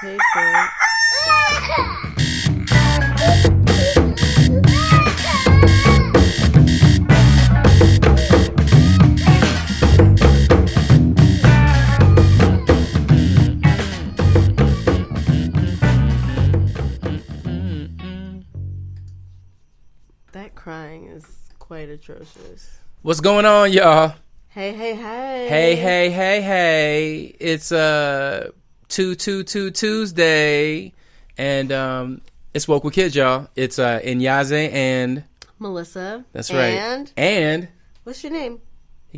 paid for it. That crying is quite atrocious. What's going on, y'all? Hey. Hey. It's 222 Tuesday, and it's Woke with Kids, y'all. It's Inyaze and Melissa. That's right. And what's your name?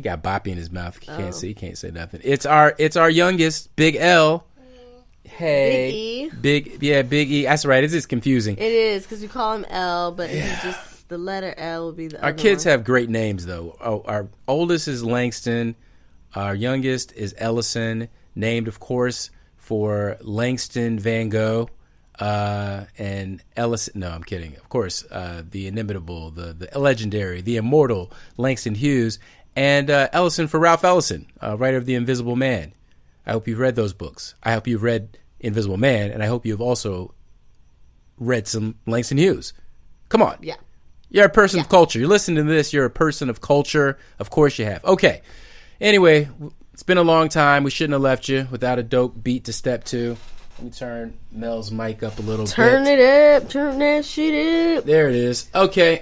he got Boppy in his mouth. He can't see. He can't say nothing. It's our youngest, Big L. Hey, Big E. That's right. It's just confusing. It is because we call him L, but he just. The letter L will be the Our other kids one. have great names, though. Our oldest is Langston. Our youngest is Ellison, named, of course, for Langston Van Gogh. And Ellison, no, I'm kidding. Of course, the inimitable, the legendary, the immortal Langston Hughes. And Ellison for Ralph Ellison, writer of The Invisible Man. I hope you've read those books. I hope you've read Invisible Man, and I hope you've also read some Langston Hughes. Come on. Yeah. You're a person of culture. You're listening to this. You're a person of culture. Of course you have. Okay. Anyway, it's been a long time. We shouldn't have left you without a dope beat to step to. Let me turn Mel's mic up a little bit. Turn it up. Turn that shit up. There it is. Okay.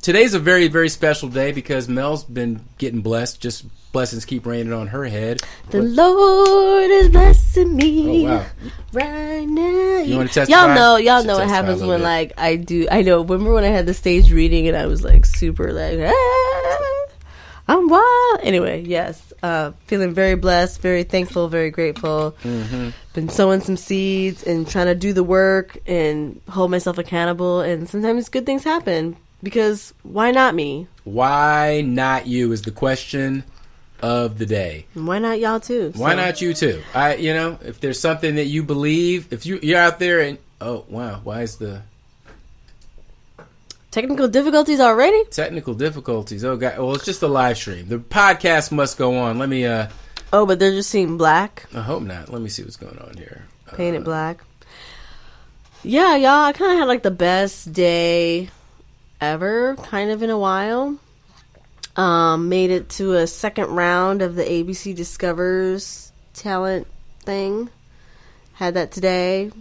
Today's a very, very special day because Mel's been getting blessed. Just blessings keep raining on her head. The Lord is blessing me. Oh, wow. Right now. You want to testify? Y'all know what happens when I know. Remember when I had the stage reading and I was like super like, I'm wild. Anyway, yes. Feeling very blessed, very thankful, very grateful. Mm-hmm. Been sowing some seeds and trying to do the work and hold myself accountable. And sometimes good things happen because why not me? Why not you is the question of the day. Why not y'all too? Why not you too? If there's something that you believe, if you're out there and oh wow, why is the technical difficulties already? Technical difficulties. Oh god. Well, it's just a live stream. The podcast must go on. Let me Oh, but they're just seeing black. I hope not. Let me see what's going on here. Paint it black. Yeah, y'all. I kind of had like the best day ever, kind of in a while. Made it to a second round of the ABC Discovers talent thing. Had that today.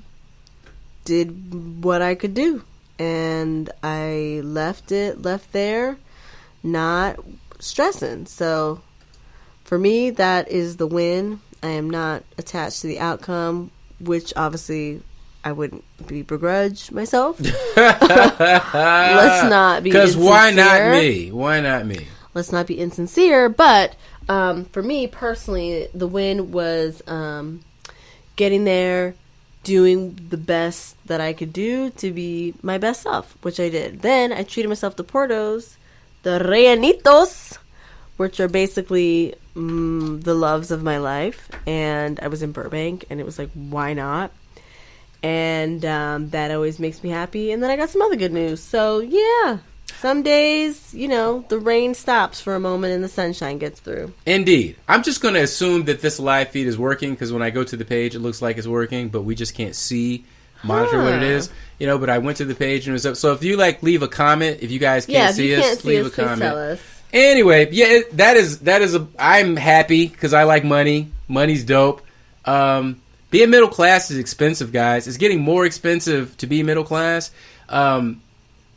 Did what I could do. And I left there, not stressing. So, for me, that is the win. I am not attached to the outcome, which obviously I wouldn't begrudge myself. Let's not be insincere. Because why not me? Why not me? Let's not be insincere. But for me personally, the win was getting there, doing the best that I could do to be my best self, which I did. Then I treated myself to Portos, the Rellenitos, which are basically the loves of my life. And I was in Burbank, and it was like, why not? And that always makes me happy. And then I got some other good news. So, yeah. Some days, the rain stops for a moment and the sunshine gets through. Indeed. I'm just going to assume that this live feed is working because when I go to the page, it looks like it's working, but we just can't monitor what it is. But I went to the page and it was up. So if you leave a comment, if you guys can't see us, leave a comment. Tell us. Anyway, yeah, I'm happy because I like money. Money's dope. Being middle class is expensive, guys. It's getting more expensive to be middle class.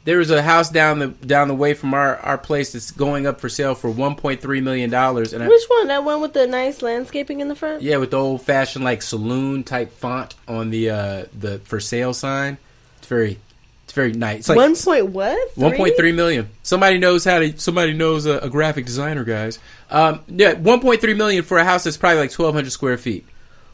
There was a house down the way from our place that's going up for sale for $1.3 million. And which one? That one with the nice landscaping in the front? Yeah, with the old fashioned saloon type font on the for sale sign. It's very nice. It's like 1.3 million. Somebody knows a graphic designer, guys. 1.3 million for a house that's probably 1,200 square feet.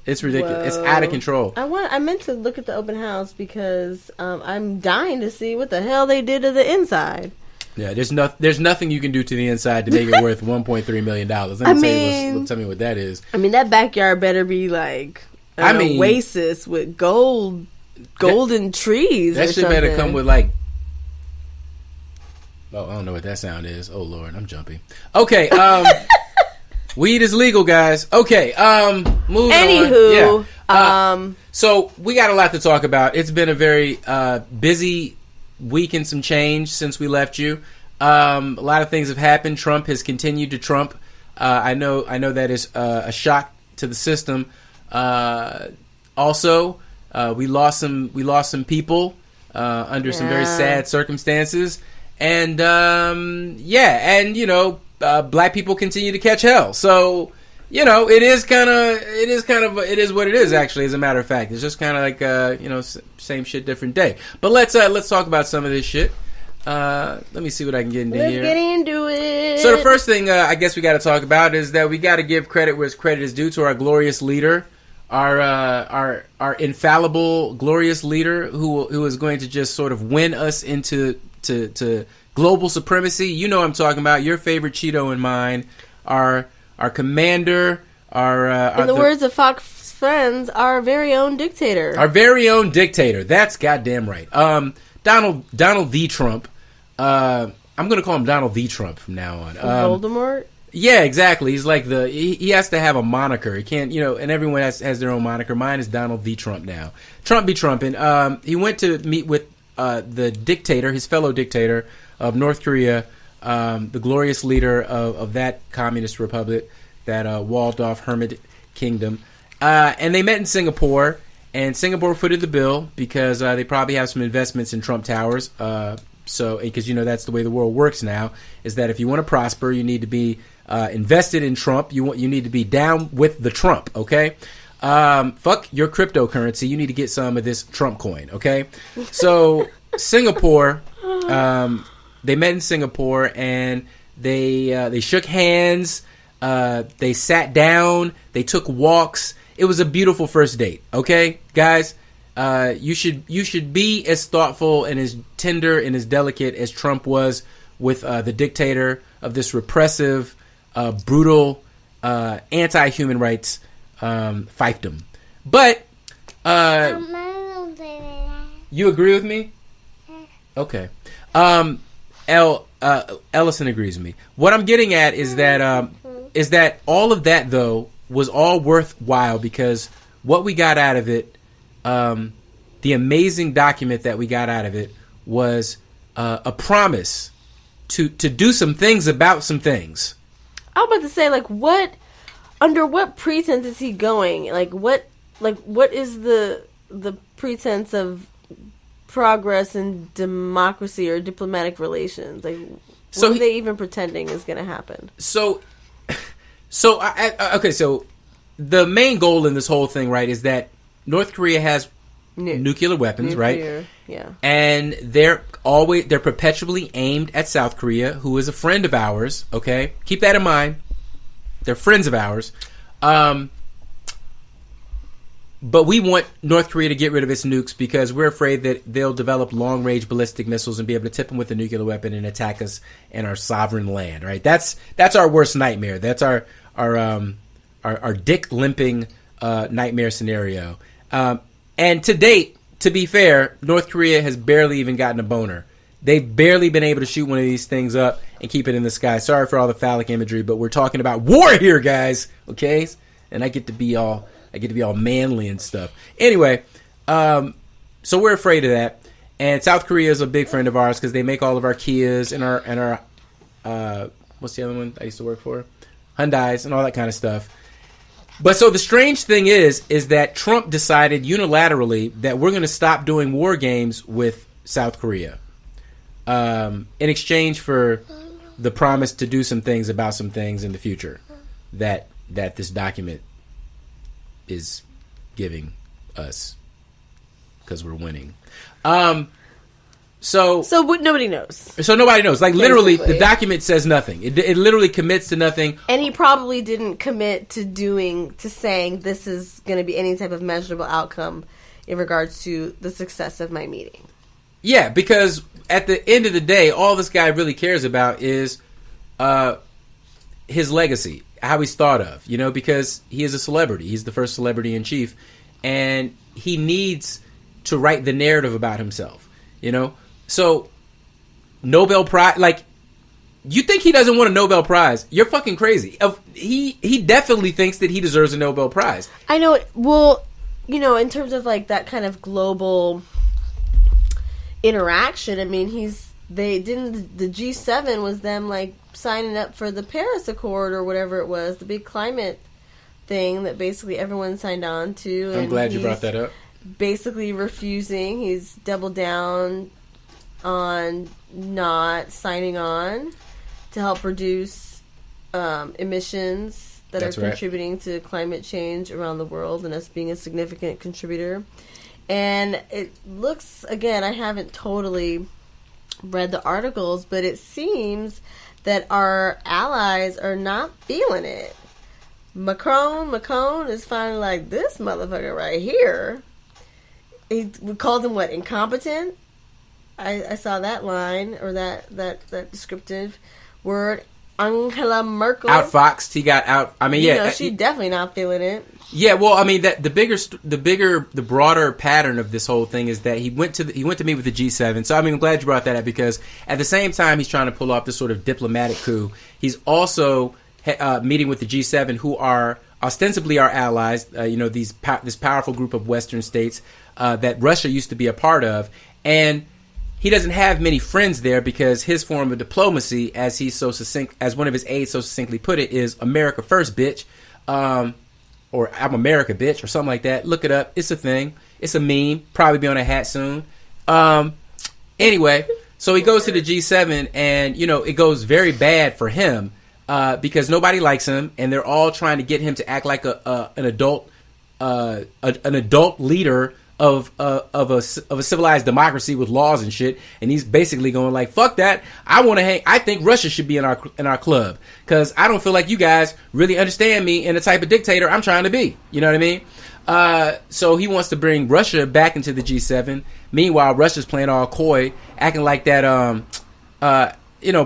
It's ridiculous. Whoa. It's out of control. I meant to look at the open house because I'm dying to see what the hell they did to the inside. Yeah, there's nothing you can do to the inside to make it worth $1.3 million. Tell me what that is. I mean, that backyard better be an oasis with golden trees. That shit something. better come with Oh, I don't know what that sound is. Oh Lord, I'm jumpy. Okay, weed is legal, guys. Okay, moving on. Anywho, So we got a lot to talk about. It's been a very busy week and some change since we left you. A lot of things have happened. Trump has continued to Trump. I know that is a shock to the system. Also, we lost some people under some very sad circumstances, and black people continue to catch hell. So it is what it is. Actually, as a matter of fact, it's just kind of like same shit, different day. But let's talk about some of this shit. Let me see what I can get into here. Let's get into it. So the first thing I guess we got to talk about is that we got to give credit where credit is due to our glorious leader, our infallible, glorious leader who is going to just sort of win us into to global supremacy. You know what I'm talking about. Your favorite Cheeto and mine, our commander, in the words of Fox Friends, our very own dictator. Our very own dictator. That's goddamn right. Donald V. Trump. I'm going to call him Donald V. Trump from now on. Voldemort? Yeah, exactly. He's like he has to have a moniker. He can't, and everyone has their own moniker. Mine is Donald V. Trump now. Trump be Trumpin'. He went to meet with the dictator, his fellow dictator of North Korea, the glorious leader of that communist republic, that walled off hermit kingdom. And they met in Singapore, and Singapore footed the bill because they probably have some investments in Trump Towers. So, because that's the way the world works now, is that if you want to prosper, you need to be invested in Trump. You need to be down with the Trump. Okay, fuck your cryptocurrency. You need to get some of this Trump coin. Okay, so Singapore, they met in Singapore and they shook hands. They sat down. They took walks. It was a beautiful first date. Okay, guys. You should be as thoughtful and as tender and as delicate as Trump was with the dictator of this repressive, brutal, anti-human rights fiefdom. But you agree with me? Okay. Ellison agrees with me. What I'm getting at is that all of that though was all worthwhile because what we got out of it. The amazing document that we got out of it was a promise to do some things about some things. I was about to say, under what pretense is he going? What is the pretense of progress in democracy or diplomatic relations? What are they even pretending is going to happen? So the main goal in this whole thing, right, is that North Korea has nuclear weapons, right? Yeah. And they're perpetually aimed at South Korea, who is a friend of ours, okay? Keep that in mind. They're friends of ours. But we want North Korea to get rid of its nukes because we're afraid that they'll develop long-range ballistic missiles and be able to tip them with a nuclear weapon and attack us in our sovereign land, right? That's our worst nightmare. That's our dick limping nightmare scenario. And to date, to be fair, North Korea has barely even gotten a boner. They've barely been able to shoot one of these things up and keep it in the sky. Sorry for all the phallic imagery, but we're talking about war here, guys. Okay, and I get to be all manly and stuff. Anyway, so we're afraid of that. And South Korea is a big friend of ours because they make all of our Kias and our what's the other one I used to work for? Hyundais and all that kind of stuff. But so the strange thing is that Trump decided unilaterally that we're going to stop doing war games with South Korea in exchange for the promise to do some things about some things in the future that this document is giving us because we're winning. So nobody knows. So nobody knows. Literally, the document says nothing. It literally commits to nothing. And he probably didn't commit to saying this is going to be any type of measurable outcome in regards to the success of my meeting. Yeah, because at the end of the day, all this guy really cares about is his legacy, how he's thought of. Because he is a celebrity. He's the first celebrity in chief, and he needs to write the narrative about himself. So, Nobel Prize, you think he doesn't want a Nobel Prize? You're fucking crazy. He definitely thinks that he deserves a Nobel Prize. I know. Well, in terms of like that kind of global interaction, I mean, the G7 was them like signing up for the Paris Accord or whatever it was, the big climate thing that basically everyone signed on to. I'm glad you brought that up. Basically refusing. He's doubled down on not signing on to help reduce emissions that are contributing to climate change around the world, and us being a significant contributor. And it looks, again, I haven't totally read the articles, but it seems that our allies are not feeling it. Macron is finally like, this motherfucker right here. We called him what, incompetent? I saw that line, or that descriptive word. Angela Merkel outfoxed. He got out. I mean, she's definitely not feeling it. Yeah, well, I mean, the broader pattern of this whole thing is that he went to meet with the G7. So I mean, I'm glad you brought that up, because at the same time he's trying to pull off this sort of diplomatic coup, he's also meeting with the G7, who are ostensibly our allies. This powerful group of Western states that Russia used to be a part of, and he doesn't have many friends there, because his form of diplomacy, as one of his aides so succinctly put it, is America first, bitch. Or I'm America, bitch, or something like that. Look it up. It's a thing. It's a meme. Probably be on a hat soon. Anyway, so he goes to the G7, and, it goes very bad for him because nobody likes him, and they're all trying to get him to act like an adult leader of a civilized democracy with laws and shit, and he's basically going like, fuck that, I want to hang. I think Russia should be in our club, because I don't feel like you guys really understand me and the type of dictator I'm trying to be. You know what I mean? So he wants to bring Russia back into the G7. Meanwhile, Russia's playing all coy, acting like that.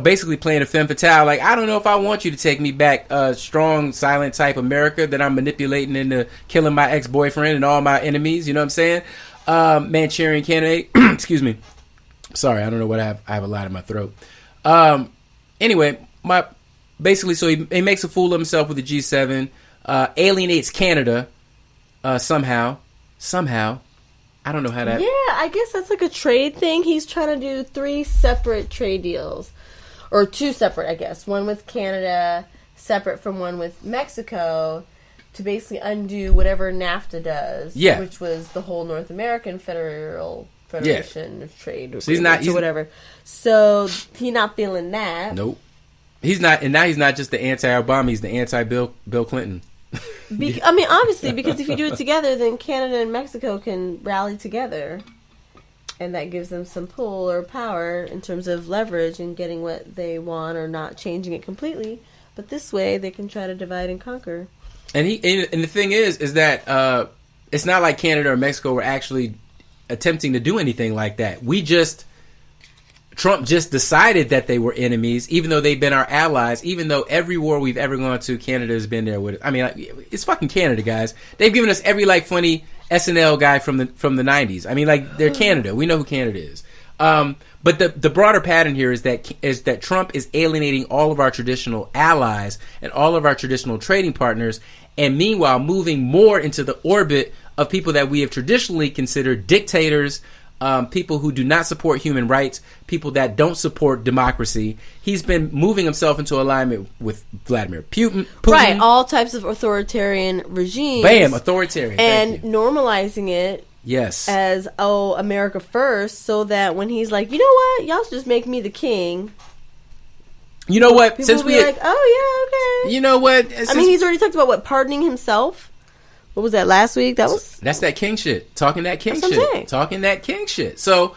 Basically playing a femme fatale. Like, I don't know if I want you to take me back, strong, silent type America that I'm manipulating into killing my ex-boyfriend and all my enemies. You know what I'm saying? Manchurian candidate. Excuse me. Sorry, I don't know what I have a lot in my throat. Anyway, so he makes a fool of himself with the G7, alienates Canada, somehow. I don't know how that... Yeah, I guess that's like a trade thing. He's trying to do 3 separate trade deals. Or 2 separate, I guess. One with Canada, separate from one with Mexico, to basically undo whatever NAFTA does. Yeah. Which was the whole North American Federation of Trade. So he's whatever. So he's not feeling that. Nope. He's not, and now he's not just the anti-Obama, he's the anti-Bill Clinton. I mean, obviously, because if you do it together, then Canada and Mexico can rally together. And that gives them some pull or power in terms of leverage and getting what they want, or not changing it completely. But this way, they can try to divide and conquer. And the thing is that it's not like Canada or Mexico were actually attempting to do anything like that. Trump just decided that they were enemies, even though they've been our allies, even though every war we've ever gone to, Canada has been there with us. I mean, it's fucking Canada, guys. They've given us every, funny SNL guy from the 90s. I mean, they're Canada. We know who Canada is. But the broader pattern here is that Trump is alienating all of our traditional allies and all of our traditional trading partners, and meanwhile moving more into the orbit of people that we have traditionally considered dictators, people who do not support human rights, people that don't support democracy. He's been moving himself into alignment with Vladimir Putin. Right, all types of authoritarian regimes. Bam, authoritarian. And normalizing it. Yes. As, America first, so that when he's like, you know what, y'all should just make me the king. You know what? People will be like, oh yeah, okay. You know what? I mean, he's already talked about pardoning himself. What was that last week? That's that king shit. Talking that king shit. Talking that king shit. So,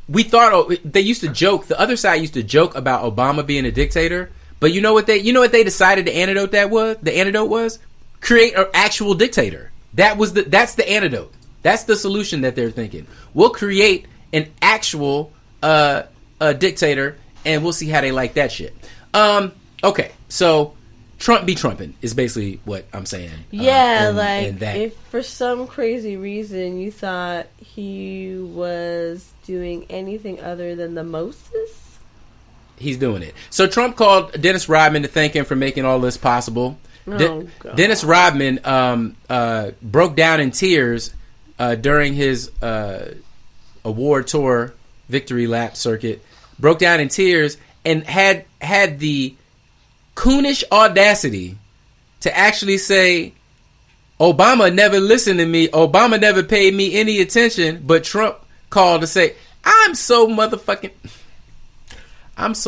we thought they used to joke. The other side used to joke about Obama being a dictator. But you know what they decided the antidote was? The antidote was create an actual dictator. That's the antidote. That's the solution that they're thinking. We'll create an actual dictator, and we'll see how they like that shit. Okay, so Trump be Trumping is basically what I'm saying. Yeah, if for some crazy reason you thought he was doing anything other than the Moses, he's doing it. So Trump called Dennis Rodman to thank him for making all this possible. Oh, God. Dennis Rodman broke down in tears during his award tour victory lap circuit. Broke down in tears and had the coonish audacity to actually say, Obama never listened to me. Obama never paid me any attention, but Trump called to say, I'm so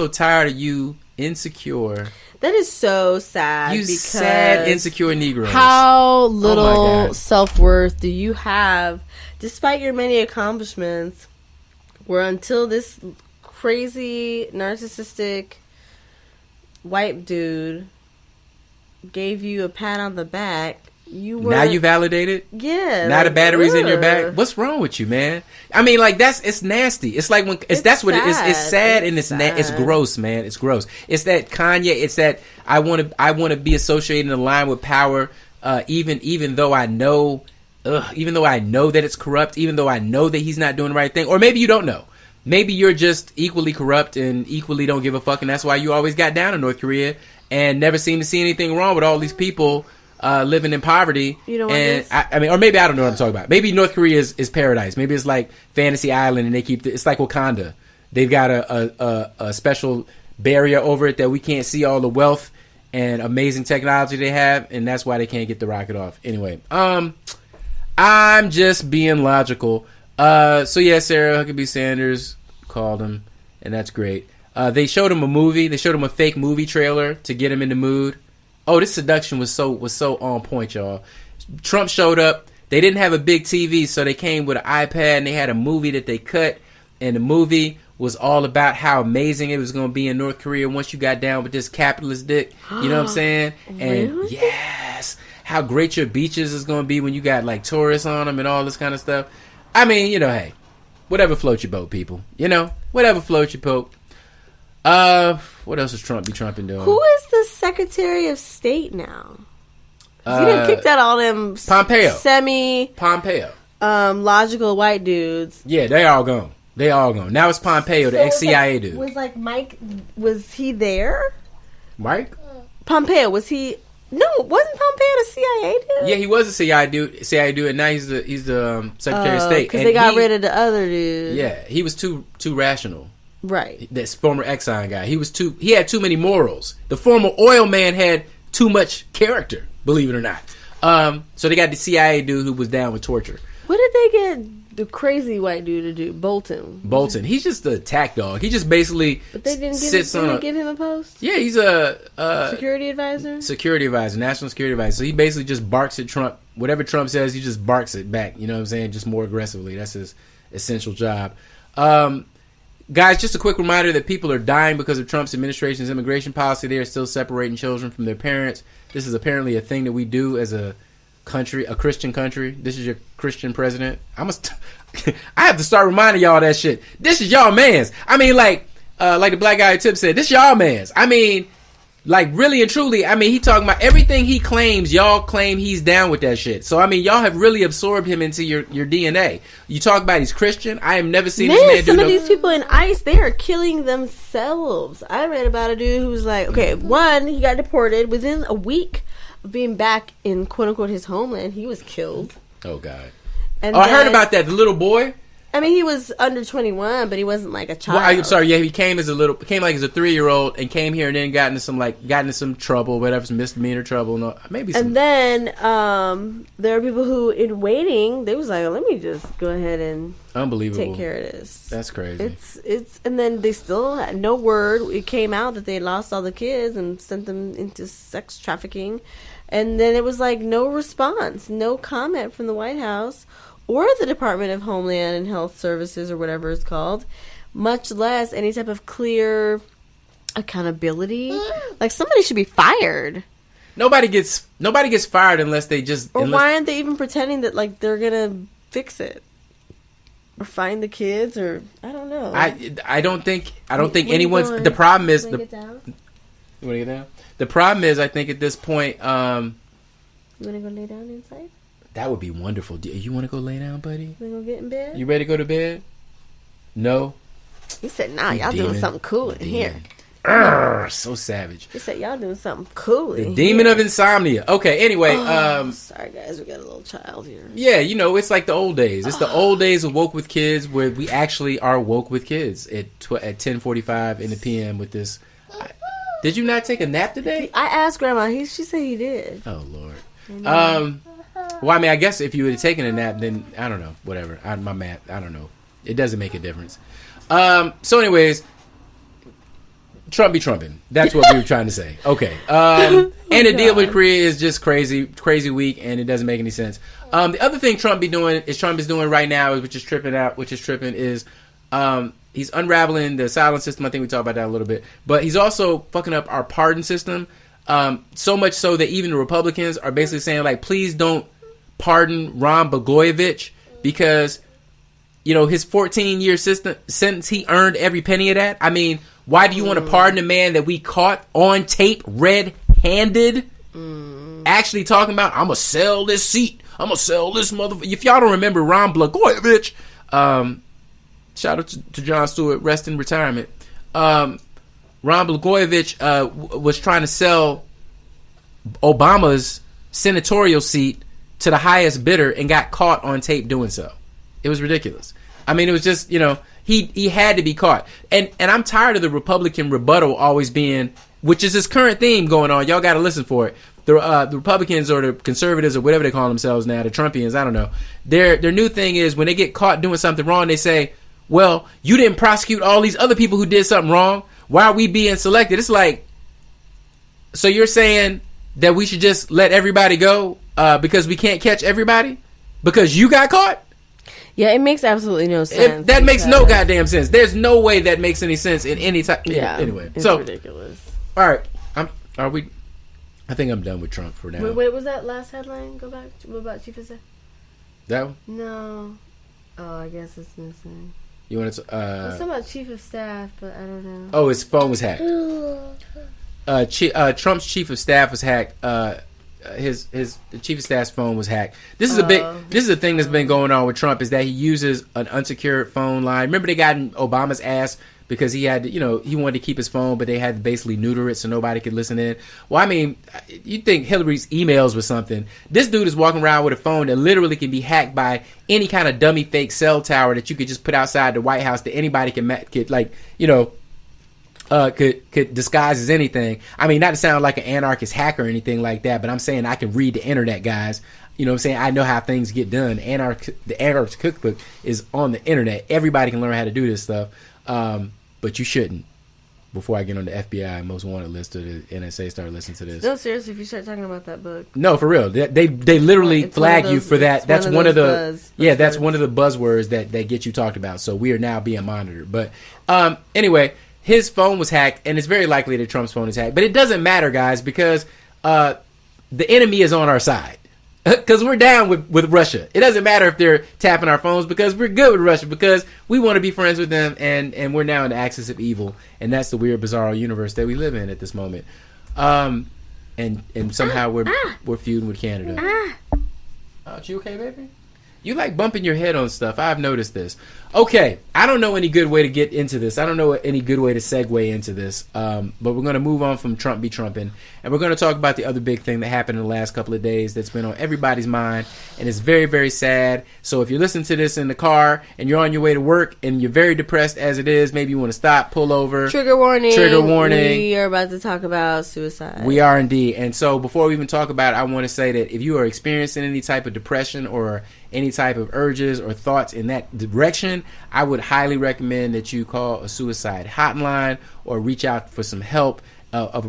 tired of you insecure. That is so sad. You sad, insecure Negroes. How little self-worth do you have, despite your many accomplishments, where until this crazy, narcissistic white dude gave you a pat on the back, you were... Now you validated? Yeah. Now the battery's in your back? What's wrong with you, man? I mean, like, it's nasty. It's like when... that's what it is. It's sad and it's gross, man. It's gross. It's that Kanye, it's that I want to be associated in a line with power, even though I know... even though I know that it's corrupt, even though I know that he's not doing the right thing. Or maybe you don't know. Maybe you're just equally corrupt and equally don't give a fuck, and that's why you always got down in North Korea and never seem to see anything wrong with all these people living in poverty. You know what? And I mean, or maybe I don't know what I'm talking about. Maybe North Korea is paradise. Maybe it's like Fantasy Island, and they keep it's like Wakanda. They've got a special barrier over it that we can't see all the wealth and amazing technology they have, and that's why they can't get the rocket off. Anyway, I'm just being logical. So yeah, Sarah Huckabee Sanders called him, and that's great. They showed him a movie. They showed him a fake movie trailer to get him in the mood. Oh, this seduction was so on point, y'all. Trump showed up. They didn't have a big TV, so they came with an iPad, and they had a movie that they cut, and the movie was all about how amazing it was going to be in North Korea once you got down with this capitalist dick. You know what I'm saying? And really? yes, how great your beaches is going to be when you got like tourists on them and all this kind of stuff. I mean, you know, hey, whatever floats your boat, people. You know, whatever floats your boat. What else is Trump be trumping doing? Who is the Secretary of State now? He done kicked out all them Pompeo. Pompeo. Logical white dudes. Yeah, they all gone. They all gone. Now it's Pompeo, the ex-CIA dude. Was like Mike? Was he there? Mike? Pompeo, was he? No, wasn't Pompeo the CIA dude? Yeah, he was a CIA dude, and now he's the Secretary of State. Because they got rid of the other dude. Yeah, he was too rational. Right. This former Exxon guy. He had too many morals. The former oil man had too much character, believe it or not. So they got the CIA dude who was down with torture. What did they get the crazy white dude to do? Bolton. He's just the attack dog. He just basically but they didn't give him a post? Yeah, he's a security advisor? National security advisor. So he basically just barks at Trump. Whatever Trump says, he just barks it back. You know what I'm saying? Just more aggressively. That's his essential job. Guys, just a quick reminder that people are dying because of Trump's administration's immigration policy. They are still separating children from their parents. This is apparently a thing that we do as a country, a Christian country. This is your Christian president. I have to start reminding y'all that shit. This is y'all mans. I mean, like the black guy Tip said, this y'all mans. I mean, like really and truly, I mean, he talking about everything he claims, y'all claim he's down with that shit. So, I mean, y'all have really absorbed him into your DNA. You talk about he's Christian. I have never seen this man do some of these people in ICE, they are killing themselves. I read about a dude who was like, okay, one, he got deported within a week of being back in quote-unquote his homeland. He was killed. Oh, God. And I heard about that. The little boy. I mean, he was under 21, but he wasn't like a child. Well, I'm sorry. Yeah, he came like as a 3-year-old and came here and then got into some trouble, whatever, some misdemeanor trouble. No, maybe. And then there are people who, in waiting, they was like, let me just go ahead and unbelievable take care of this. That's crazy. It's and then they still had no word. It came out that they lost all the kids and sent them into sex trafficking, and then it was like no response, no comment from the White House or the Department of Homeland and Health Services or whatever it's called, much less any type of clear accountability. Like somebody should be fired. Nobody gets fired unless they just. Or why aren't they even pretending that like they're gonna fix it or find the kids or I don't know. I don't think anyone's. The problem is the. You want to get down? The problem is I think at this point. You want to go lay down inside? That would be wonderful. Do you want to go lay down, buddy? We gonna get in bed? You ready to go to bed? No. He said, "Nah, y'all doing something cool in here." So savage. He said, y'all doing something cool. The demon of insomnia. Okay, anyway. Sorry, guys. We got a little child here. Yeah, it's like the old days. It's the old days of Woke with Kids where we actually are woke with kids at 10:45 in the PM with this. Did you not take a nap today? I asked Grandma. She said he did. Oh, Lord. Well, I mean, I guess if you would have taken a nap, then I don't know. Whatever. My math, I don't know. It doesn't make a difference. So anyways, Trump be trumping. That's what we were trying to say. Okay. And the deal with Korea is just crazy week, and it doesn't make any sense. The other thing Trump is doing right now, which is tripping, is he's unraveling the asylum system. I think we talked about that a little bit. But he's also fucking up our pardon system. So much so that even the Republicans are basically saying, like, please don't pardon Ron Blagojevich because, his 14-year sentence, he earned every penny of that. I mean, why do you want to pardon a man that we caught on tape red-handed actually talking about, I'm going to sell this seat. I'm going to sell this motherfucker. If y'all don't remember Ron Blagojevich, shout out to Jon Stewart, rest in retirement. Ron Blagojevich was trying to sell Obama's senatorial seat to the highest bidder and got caught on tape doing so. It was ridiculous. I mean, it was just, he had to be caught. And I'm tired of the Republican rebuttal always being, which is this current theme going on. Y'all got to listen for it. The Republicans or the conservatives or whatever they call themselves now, the Trumpians, I don't know. Their new thing is when they get caught doing something wrong, they say, well, you didn't prosecute all these other people who did something wrong. Why are we being selected? It's like, so you're saying that we should just let everybody go because we can't catch everybody? Because you got caught? Yeah, it makes absolutely no sense. That makes no goddamn sense. There's no way that makes any sense in any time. Yeah. Anyway, it's ridiculous. All right. Are we? I think I'm done with Trump for now. Wait, was that last headline? Go back. What about Chief of Staff? That one? No. Oh, I guess it's missing. You want to? It's something about Chief of Staff, but I don't know. Oh, his phone was hacked. Trump's Chief of Staff was hacked. The Chief of Staff's phone was hacked. This is a thing that's been going on with Trump is that he uses an unsecured phone line. Remember they got in Obama's ass because he had to, he wanted to keep his phone, but they had to basically neuter it so nobody could listen in. Well, I mean, you'd think Hillary's emails was something. This dude is walking around with a phone that literally can be hacked by any kind of dummy fake cell tower that you could just put outside the White House that anybody could disguise as anything. I mean, not to sound like an anarchist hacker or anything like that, but I'm saying I can read the internet, guys. You know what I'm saying? I know how things get done. The Anarchist Cookbook is on the internet. Everybody can learn how to do this stuff. But you shouldn't. Before I get on the FBI Most Wanted list or the NSA start listening to this. No, seriously, if you start talking about that book. No, for real. They literally flag you for that. That's one of the that's one of the buzzwords that get you talked about. So we are now being monitored. But anyway, his phone was hacked, and it's very likely that Trump's phone is hacked. But it doesn't matter, guys, because the enemy is on our side. Because we're down with Russia. It doesn't matter if they're tapping our phones because we're good with Russia because we want to be friends with them and we're now in the axis of evil. And that's the weird, bizarre universe that we live in at this moment. And somehow we're feuding with Canada. You okay, baby? You like bumping your head on stuff. I've noticed this. Okay, I don't know any good way to get into this. I don't know any good way to segue into this. But we're going to move on from Trump be Trumping. And we're going to talk about the other big thing that happened in the last couple of days that's been on everybody's mind. And it's very, very sad. So if you're listening to this in the car and you're on your way to work and you're very depressed as it is, maybe you want to stop, pull over. Trigger warning. Trigger warning. We are about to talk about suicide. We are indeed. And so before we even talk about it, I want to say that if you are experiencing any type of depression or any type of urges or thoughts in that direction, I would highly recommend that you call a suicide hotline or reach out for some help of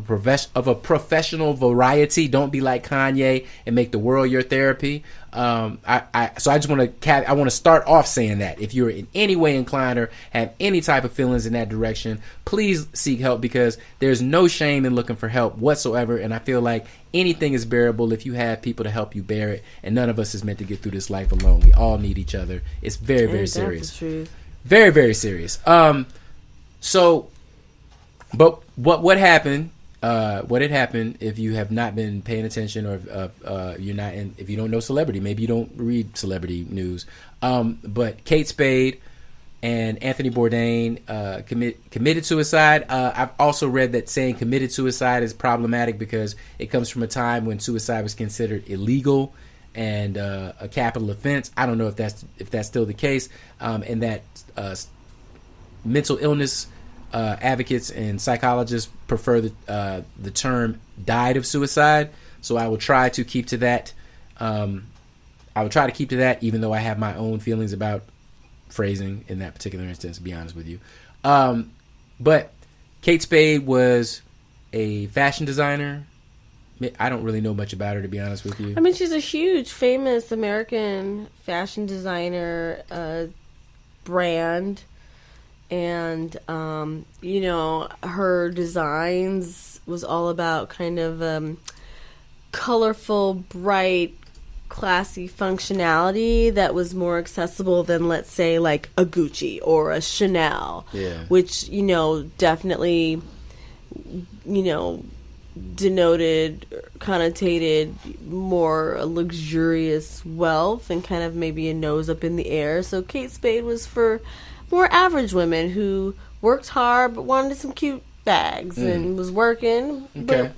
a professional variety. Don't be like Kanye and make the world your therapy. So I just want to start off saying that if you're in any way inclined or have any type of feelings in that direction, please seek help because there's no shame in looking for help whatsoever. And I feel like anything is bearable if you have people to help you bear it. And none of us is meant to get through this life alone. We all need each other. It's very, very serious. That's the truth. Very, very serious. But what happened? What had happened if you have not been paying attention, or if you don't know celebrity, maybe you don't read celebrity news. But Kate Spade and Anthony Bourdain committed suicide. I've also read that saying committed suicide is problematic because it comes from a time when suicide was considered illegal and a capital offense. I don't know if that's still the case, and that mental illness advocates and psychologists prefer the term died of suicide. So I will try to keep to that. Even though I have my own feelings about phrasing in that particular instance, to be honest with you. But Kate Spade was a fashion designer. I don't really know much about her, to be honest with you. I mean, she's a huge, famous American fashion designer brand. And, her designs was all about kind of colorful, bright, classy functionality that was more accessible than, let's say, like a Gucci or a Chanel, which definitely connotated more luxurious wealth and kind of maybe a nose up in the air. So Kate Spade was for more average women who worked hard but wanted some cute bags and was working but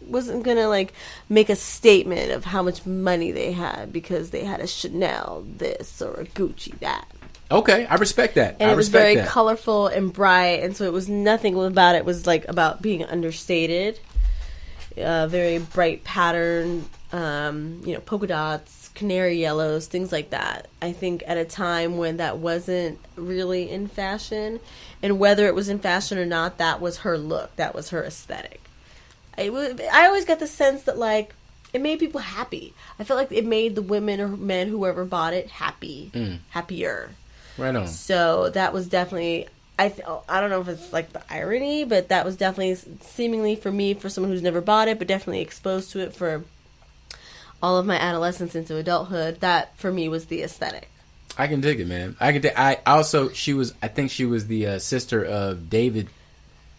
wasn't gonna like make a statement of how much money they had because they had a Chanel this or a Gucci that. Okay, I respect that. And it was very colorful and bright, and so it was nothing about it was like about being understated. Very bright pattern, polka dots, canary yellows, things like that. I think at a time when that wasn't really in fashion, and whether it was in fashion or not, that was her look. That was her aesthetic. I always got the sense that, like, it made people happy. I felt like it made the women or men, whoever bought it, happier. Right on. So that was definitely... I don't know if it's like the irony, but that was definitely seemingly for me, for someone who's never bought it, but definitely exposed to it for all of my adolescence into adulthood. That for me was the aesthetic. I can dig it, man. I think she was the sister of David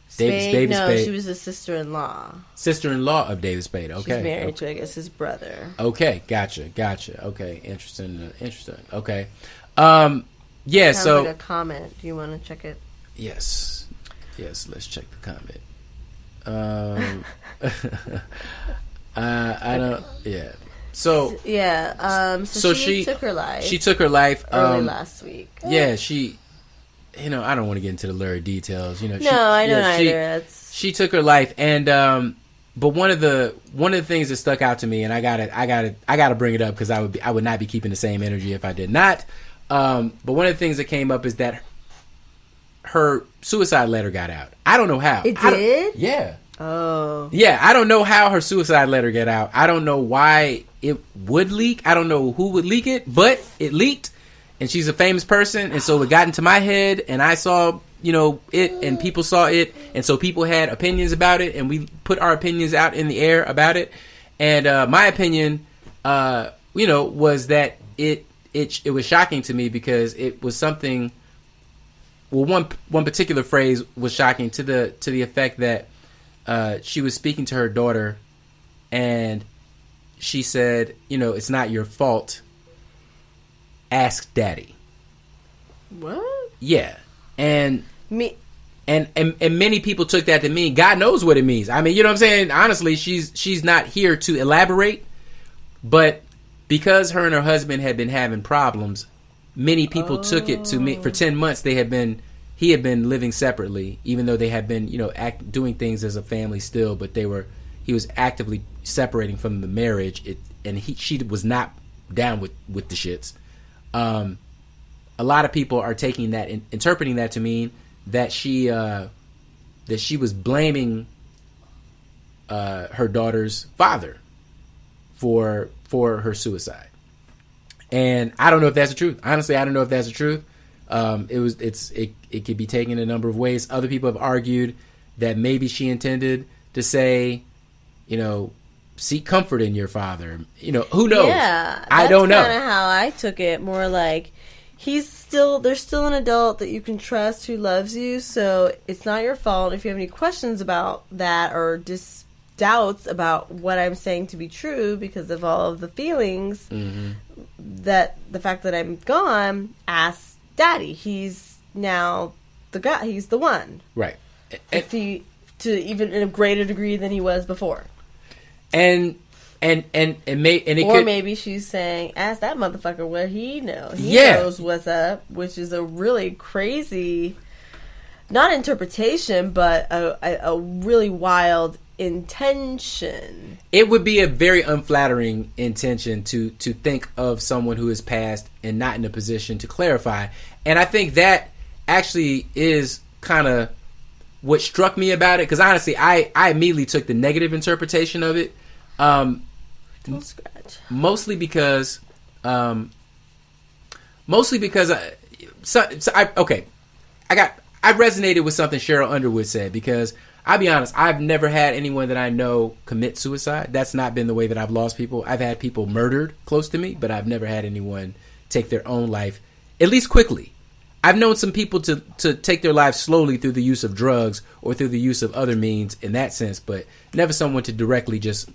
Spade. No, she was the sister-in-law. Sister-in-law of David Spade. Okay. She's married to, I guess, his brother. Okay, gotcha. Okay, interesting. Okay. Yeah, Sounds so like a comment. Do you want to check it? Yes, let's check the comment. I don't. Yeah. So yeah. So she took her life. She took her life early last week. Yeah. She. I don't want to get into the lurid details. No, I don't either. She took her life, and but one of the things that stuck out to me, and I gotta bring it up because I would not be keeping the same energy if I did not. But one of the things that came up is that her suicide letter got out. I don't know how. It did? Yeah. Oh. Yeah, I don't know how her suicide letter got out. I don't know why it would leak. I don't know who would leak it, but it leaked. And she's a famous person, and so it got into my head, and I saw, it, and people saw it, and so people had opinions about it, and we put our opinions out in the air about it. And my opinion, was that it was shocking to me because it was something. Well, one particular phrase was shocking to the effect that she was speaking to her daughter, and she said, "It's not your fault. Ask Daddy." What? Yeah, and me. And many people took that to mean God knows what it means. I mean, you know what I'm saying? Honestly, she's not here to elaborate, but because her and her husband had been having problems, many people took it to me. For 10 months, he had been living separately, even though they had been, doing things as a family still. But he was actively separating from the marriage. She was not down with the shits. A lot of people are taking that, interpreting that to mean that she was blaming her daughter's father for her suicide. And I don't know if that's the truth. Honestly, I don't know if that's the truth. It could be taken a number of ways. Other people have argued that maybe she intended to say, seek comfort in your father. Who knows? Yeah, I don't know. That's kind of how I took it. More like there's still an adult that you can trust who loves you. So it's not your fault. If you have any questions about that or doubts about what I'm saying to be true because of all of the feelings, that the fact that I'm gone, ask Daddy. He's now the guy, he's the one. Right. If he, to even in a greater degree than he was before. And maybe she's saying, ask that motherfucker what he knows. He knows what's up, which is a really crazy, not interpretation, but a really wild intention. It would be a very unflattering intention to think of someone who has passed and not in a position to clarify. And I think that actually is kind of what struck me about it, because honestly, I immediately took the negative interpretation of it. Mostly because I resonated with something Cheryl Underwood said, because I'll be honest, I've never had anyone that I know commit suicide. That's not been the way that I've lost people. I've had people murdered close to me, but I've never had anyone take their own life, at least quickly. I've known some people to take their lives slowly through the use of drugs or through the use of other means in that sense, but never someone to directly just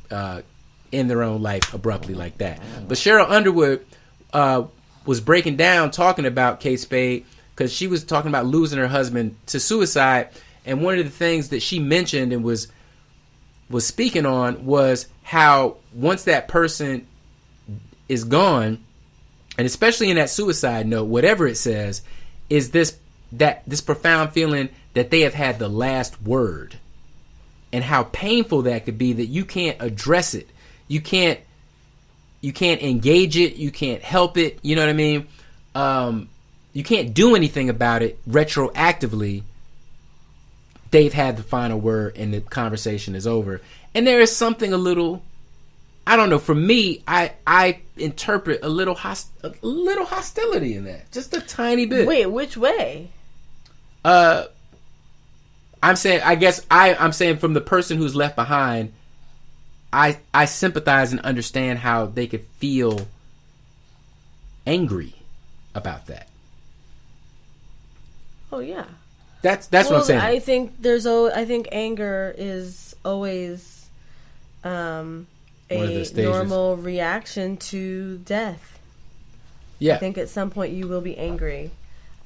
end their own life abruptly like that. But Cheryl Underwood was breaking down, talking about Kate Spade, because she was talking about losing her husband to suicide. And one of the things that she mentioned and was speaking on was how once that person is gone, and especially in that suicide note, whatever it says, is this profound feeling that they have had the last word, and how painful that could be, that you can't address it. You can't engage it. You can't help it. You know what I mean? You can't do anything about it retroactively. They've had the final word and the conversation is over. And there is something a little, I don't know, for me, I interpret a little hostility in that. Just a tiny bit. Wait, which way? I'm saying, I'm saying from the person who's left behind, I sympathize and understand how they could feel angry about that. Oh yeah. That's what I'm saying. I think anger is always a normal reaction to death. Yeah. I think at some point you will be angry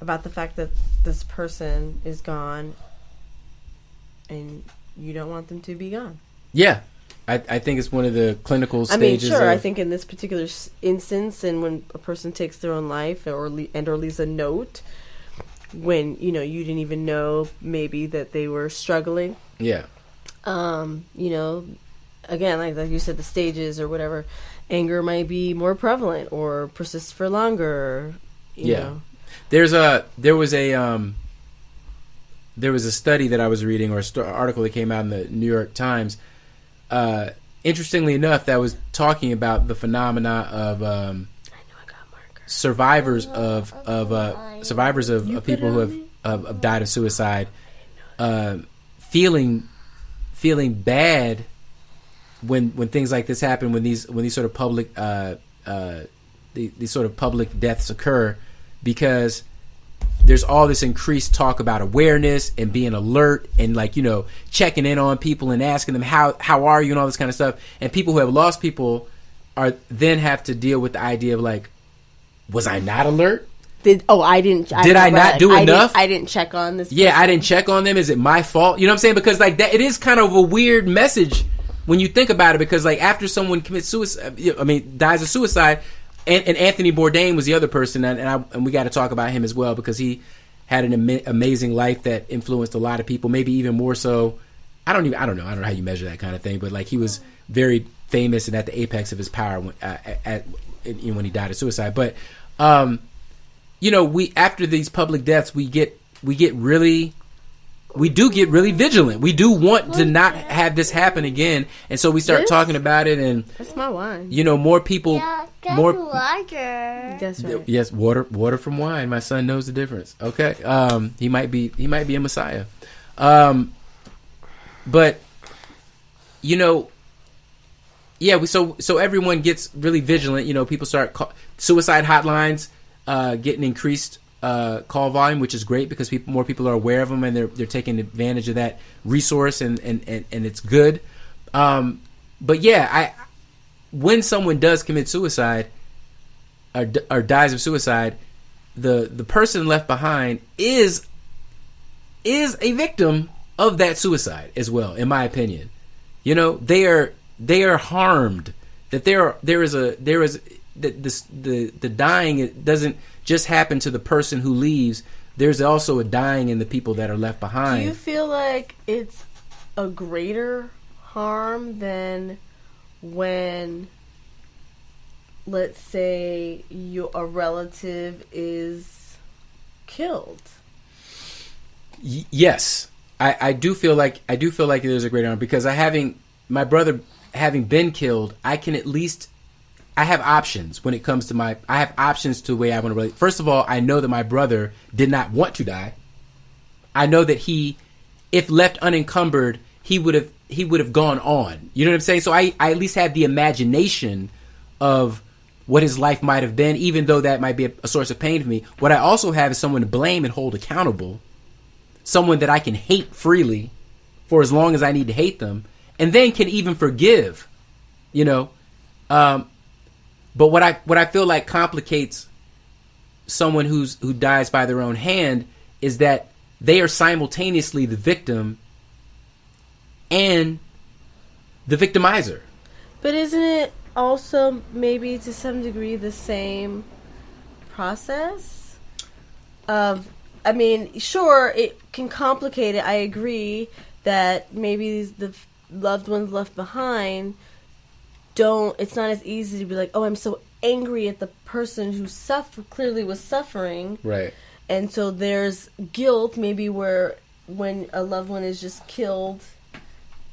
about the fact that this person is gone and you don't want them to be gone. Yeah. I think it's one of the clinical stages. I mean, sure. I think in this particular instance, and when a person takes their own life or leaves a note, when you didn't even know maybe that they were struggling. Yeah. Again, like you said, the stages or whatever, anger might be more prevalent or persist for longer. You know. There was a study that I was reading, or an article that came out in the New York Times. Interestingly enough, that was talking about the phenomena of survivors of people who have died of suicide, feeling bad when things like this happen, when these sort of public these sort of public deaths occur, because there's all this increased talk about awareness and being alert and checking in on people and asking them how are you and all this kind of stuff. And people who have lost people then have to deal with the idea of was I not alert? Did I not do enough? I didn't check on this person. Yeah, I didn't check on them. Is it my fault? You know what I'm saying? Because that, it is kind of a weird message when you think about it, because after someone commits suicide, dies of suicide, and Anthony Bourdain was the other person, and we got to talk about him as well, because he had an amazing life that influenced a lot of people, maybe even more so. I don't know how you measure that kind of thing, but he was very famous and at the apex of his power when he died of suicide. But we, after these public deaths, we do get really vigilant. We do want to not have this happen again, and so we start talking about it. And that's my wine. More people, more water. That's right. Yes, water from wine. My son knows the difference. Okay, he might be a messiah. But so everyone gets really vigilant. People start suicide hotlines getting increased call volume, which is great, because more people are aware of them, and they're taking advantage of that resource, and it's good. But when someone does commit suicide or dies of suicide, the person left behind is a victim of that suicide as well, in my opinion. You know, they are harmed. That there is the dying, it doesn't just happen to the person who leaves. There's also a dying in the people that are left behind. Do you feel like it's a greater harm than when, let's say, a relative is killed? Yes, I do feel like there's a greater harm because my brother having been killed, I have options when it comes to I have options to the way I want to relate. First of all, I know that my brother did not want to die. I know that if left unencumbered, he would have gone on. You know what I'm saying? So I at least have the imagination of what his life might have been, even though that might be a source of pain to me. What I also have is someone to blame and hold accountable, someone that I can hate freely for as long as I need to hate them, and then can even forgive, you know. But what I feel like complicates someone who dies by their own hand is that they are simultaneously the victim and the victimizer. But isn't it also maybe to some degree the same process of, I mean, sure, it can complicate it. I agree that maybe the loved ones left behind it's not as easy to be like, oh, I'm so angry at the person who clearly was suffering. Right. And so there's guilt maybe when a loved one is just killed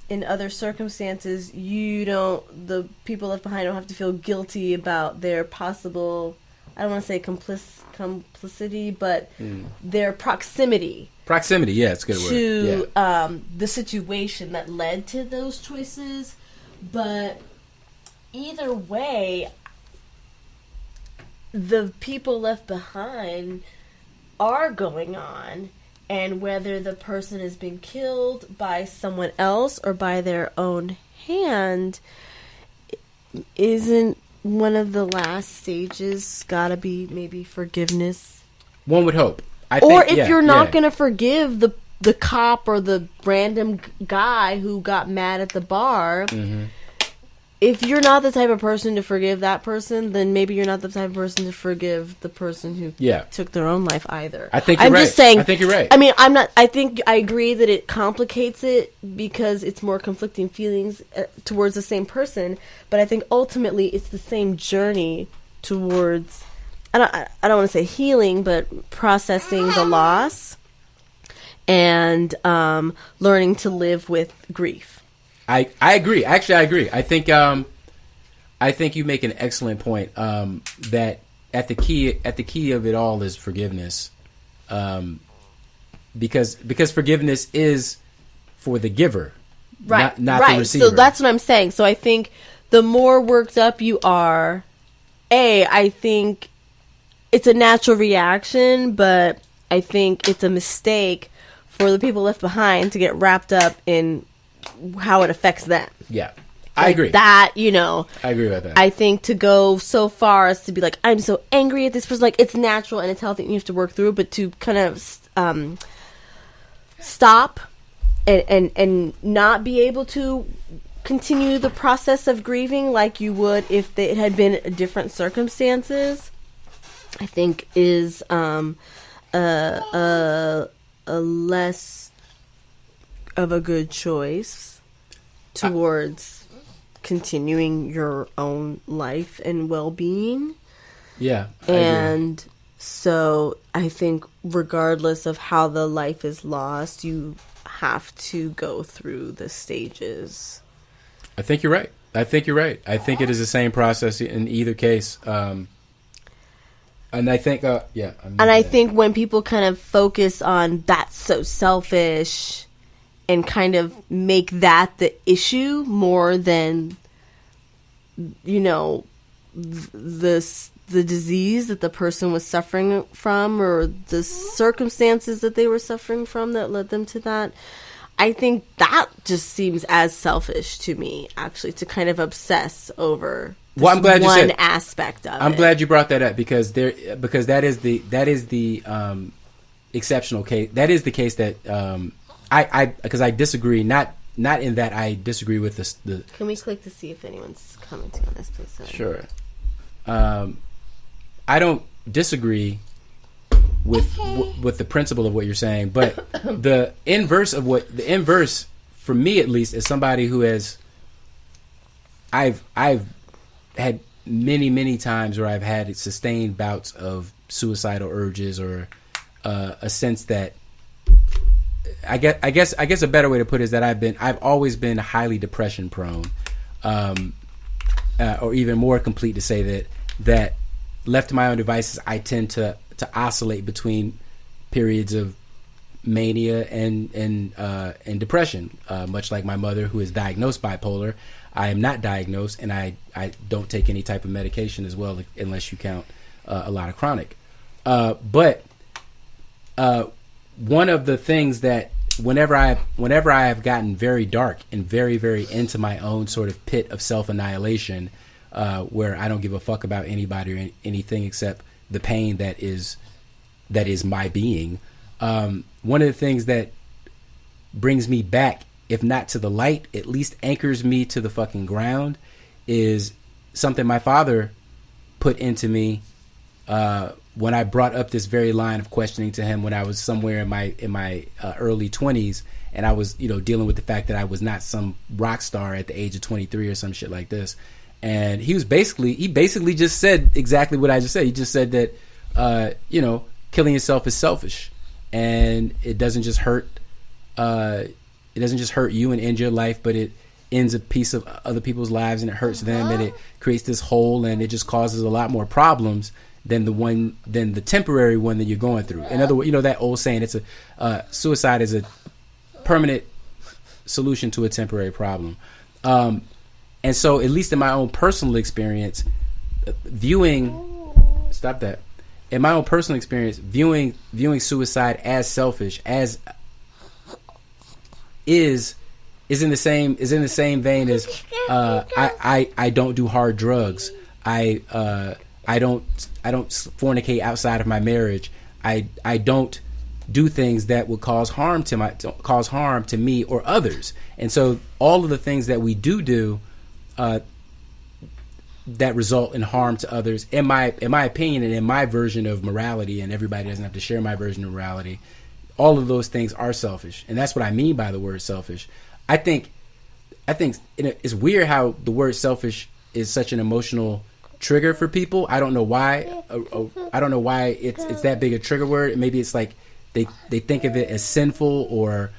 in other circumstances, the people left behind don't have to feel guilty about their possible, I don't want to say complicity, but their proximity. Proximity, yeah, it's a good word. To yeah. The situation that led to those choices. But either way, the people left behind are going on, and whether the person has been killed by someone else or by their own hand, isn't one of the last stages gotta be maybe forgiveness? One would hope. Or if you're not going to forgive the cop or the random guy who got mad at the bar, if you're not the type of person to forgive that person, then maybe you're not the type of person to forgive the person who took their own life either. I think you're right. Just saying, I think you're right. I mean, I think I agree that it complicates it because it's more conflicting feelings towards the same person, but I think ultimately it's the same journey towards, I don't want to say healing, but processing the loss and learning to live with grief. I agree. Actually, I agree. I think you make an excellent point that at the key of it all is forgiveness, because forgiveness is for the giver, not the receiver. So that's what I'm saying. So I think the more worked up you are, I think it's a natural reaction, but I think it's a mistake for the people left behind to get wrapped up in how it affects them. Yeah, I agree. That, I agree about that. I think to go so far as to be like, I'm so angry at this person, like, it's natural and it's healthy and you have to work through, but to kind of stop and not be able to continue the process of grieving like you would if it had been different circumstances, I think is a less of a good choice towards continuing your own life and well-being. Yeah. And so I think regardless of how the life is lost, you have to go through the stages. I think you're right. I think it is the same process in either case. And I think, I think when people kind of focus on that's so selfish and kind of make that the issue more than, the disease that the person was suffering from or the circumstances that they were suffering from that led them to that, I think that just seems as selfish to me, actually, to kind of obsess over Well, I'm glad you one said. aspect of I'm it. glad you brought that up because that is the exceptional case. That is the case that I because I disagree. Not in that I disagree with the. Can we click to see if anyone's commenting on this, please? Sure. I don't disagree with the principle of what you're saying, but the inverse for me at least, as somebody who has, I've had many times where I've had sustained bouts of suicidal urges or a sense that I guess a better way to put it is that I've always been highly depression prone, or even more complete to say that left to my own devices, I tend to oscillate between periods of mania and depression, much like my mother, who is diagnosed bipolar. I am not diagnosed, and I don't take any type of medication as well, unless you count a lot of chronic. But one of the things that whenever I have gotten very dark and very into my own sort of pit of self-annihilation, where I don't give a fuck about anybody or anything except the pain that is my being. One of the things that brings me back, if not to the light, at least anchors me to the fucking ground, is something my father put into me when I brought up this very line of questioning to him when I was somewhere in my early 20s, and I was dealing with the fact that I was not some rock star at the age of 23 or some shit like this. And he basically just said exactly what I just said. He just said that killing yourself is selfish, and it doesn't just hurt you and end your life, but it ends a piece of other people's lives, and it hurts them, and it creates this hole, and it just causes a lot more problems than the temporary one that you're going through. In other words, that old saying, it's suicide is a permanent solution to a temporary problem. And so, at least in my own personal experience, viewing suicide as selfish is in the same vein as I don't do hard drugs. I don't fornicate outside of my marriage. I don't do things that would cause harm to me or others. And so all of the things that we do that result in harm to others, in my opinion and in my version of morality, and everybody doesn't have to share my version of morality, all of those things are selfish. And that's what I mean by the word selfish. I think it's weird how the word selfish is such an emotional trigger for people. I don't know why. I don't know why it's that big a trigger word. Maybe it's like they think of it as sinful, or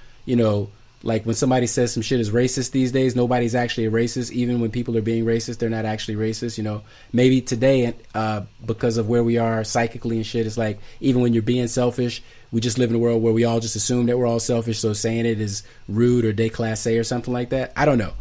like when somebody says some shit is racist these days, nobody's actually a racist. Even when people are being racist, they're not actually racist. Maybe today, because of where we are psychically and shit, it's like even when you're being selfish, we just live in a world where we all just assume that we're all selfish. So saying it is rude or déclassé or something like that. I don't know.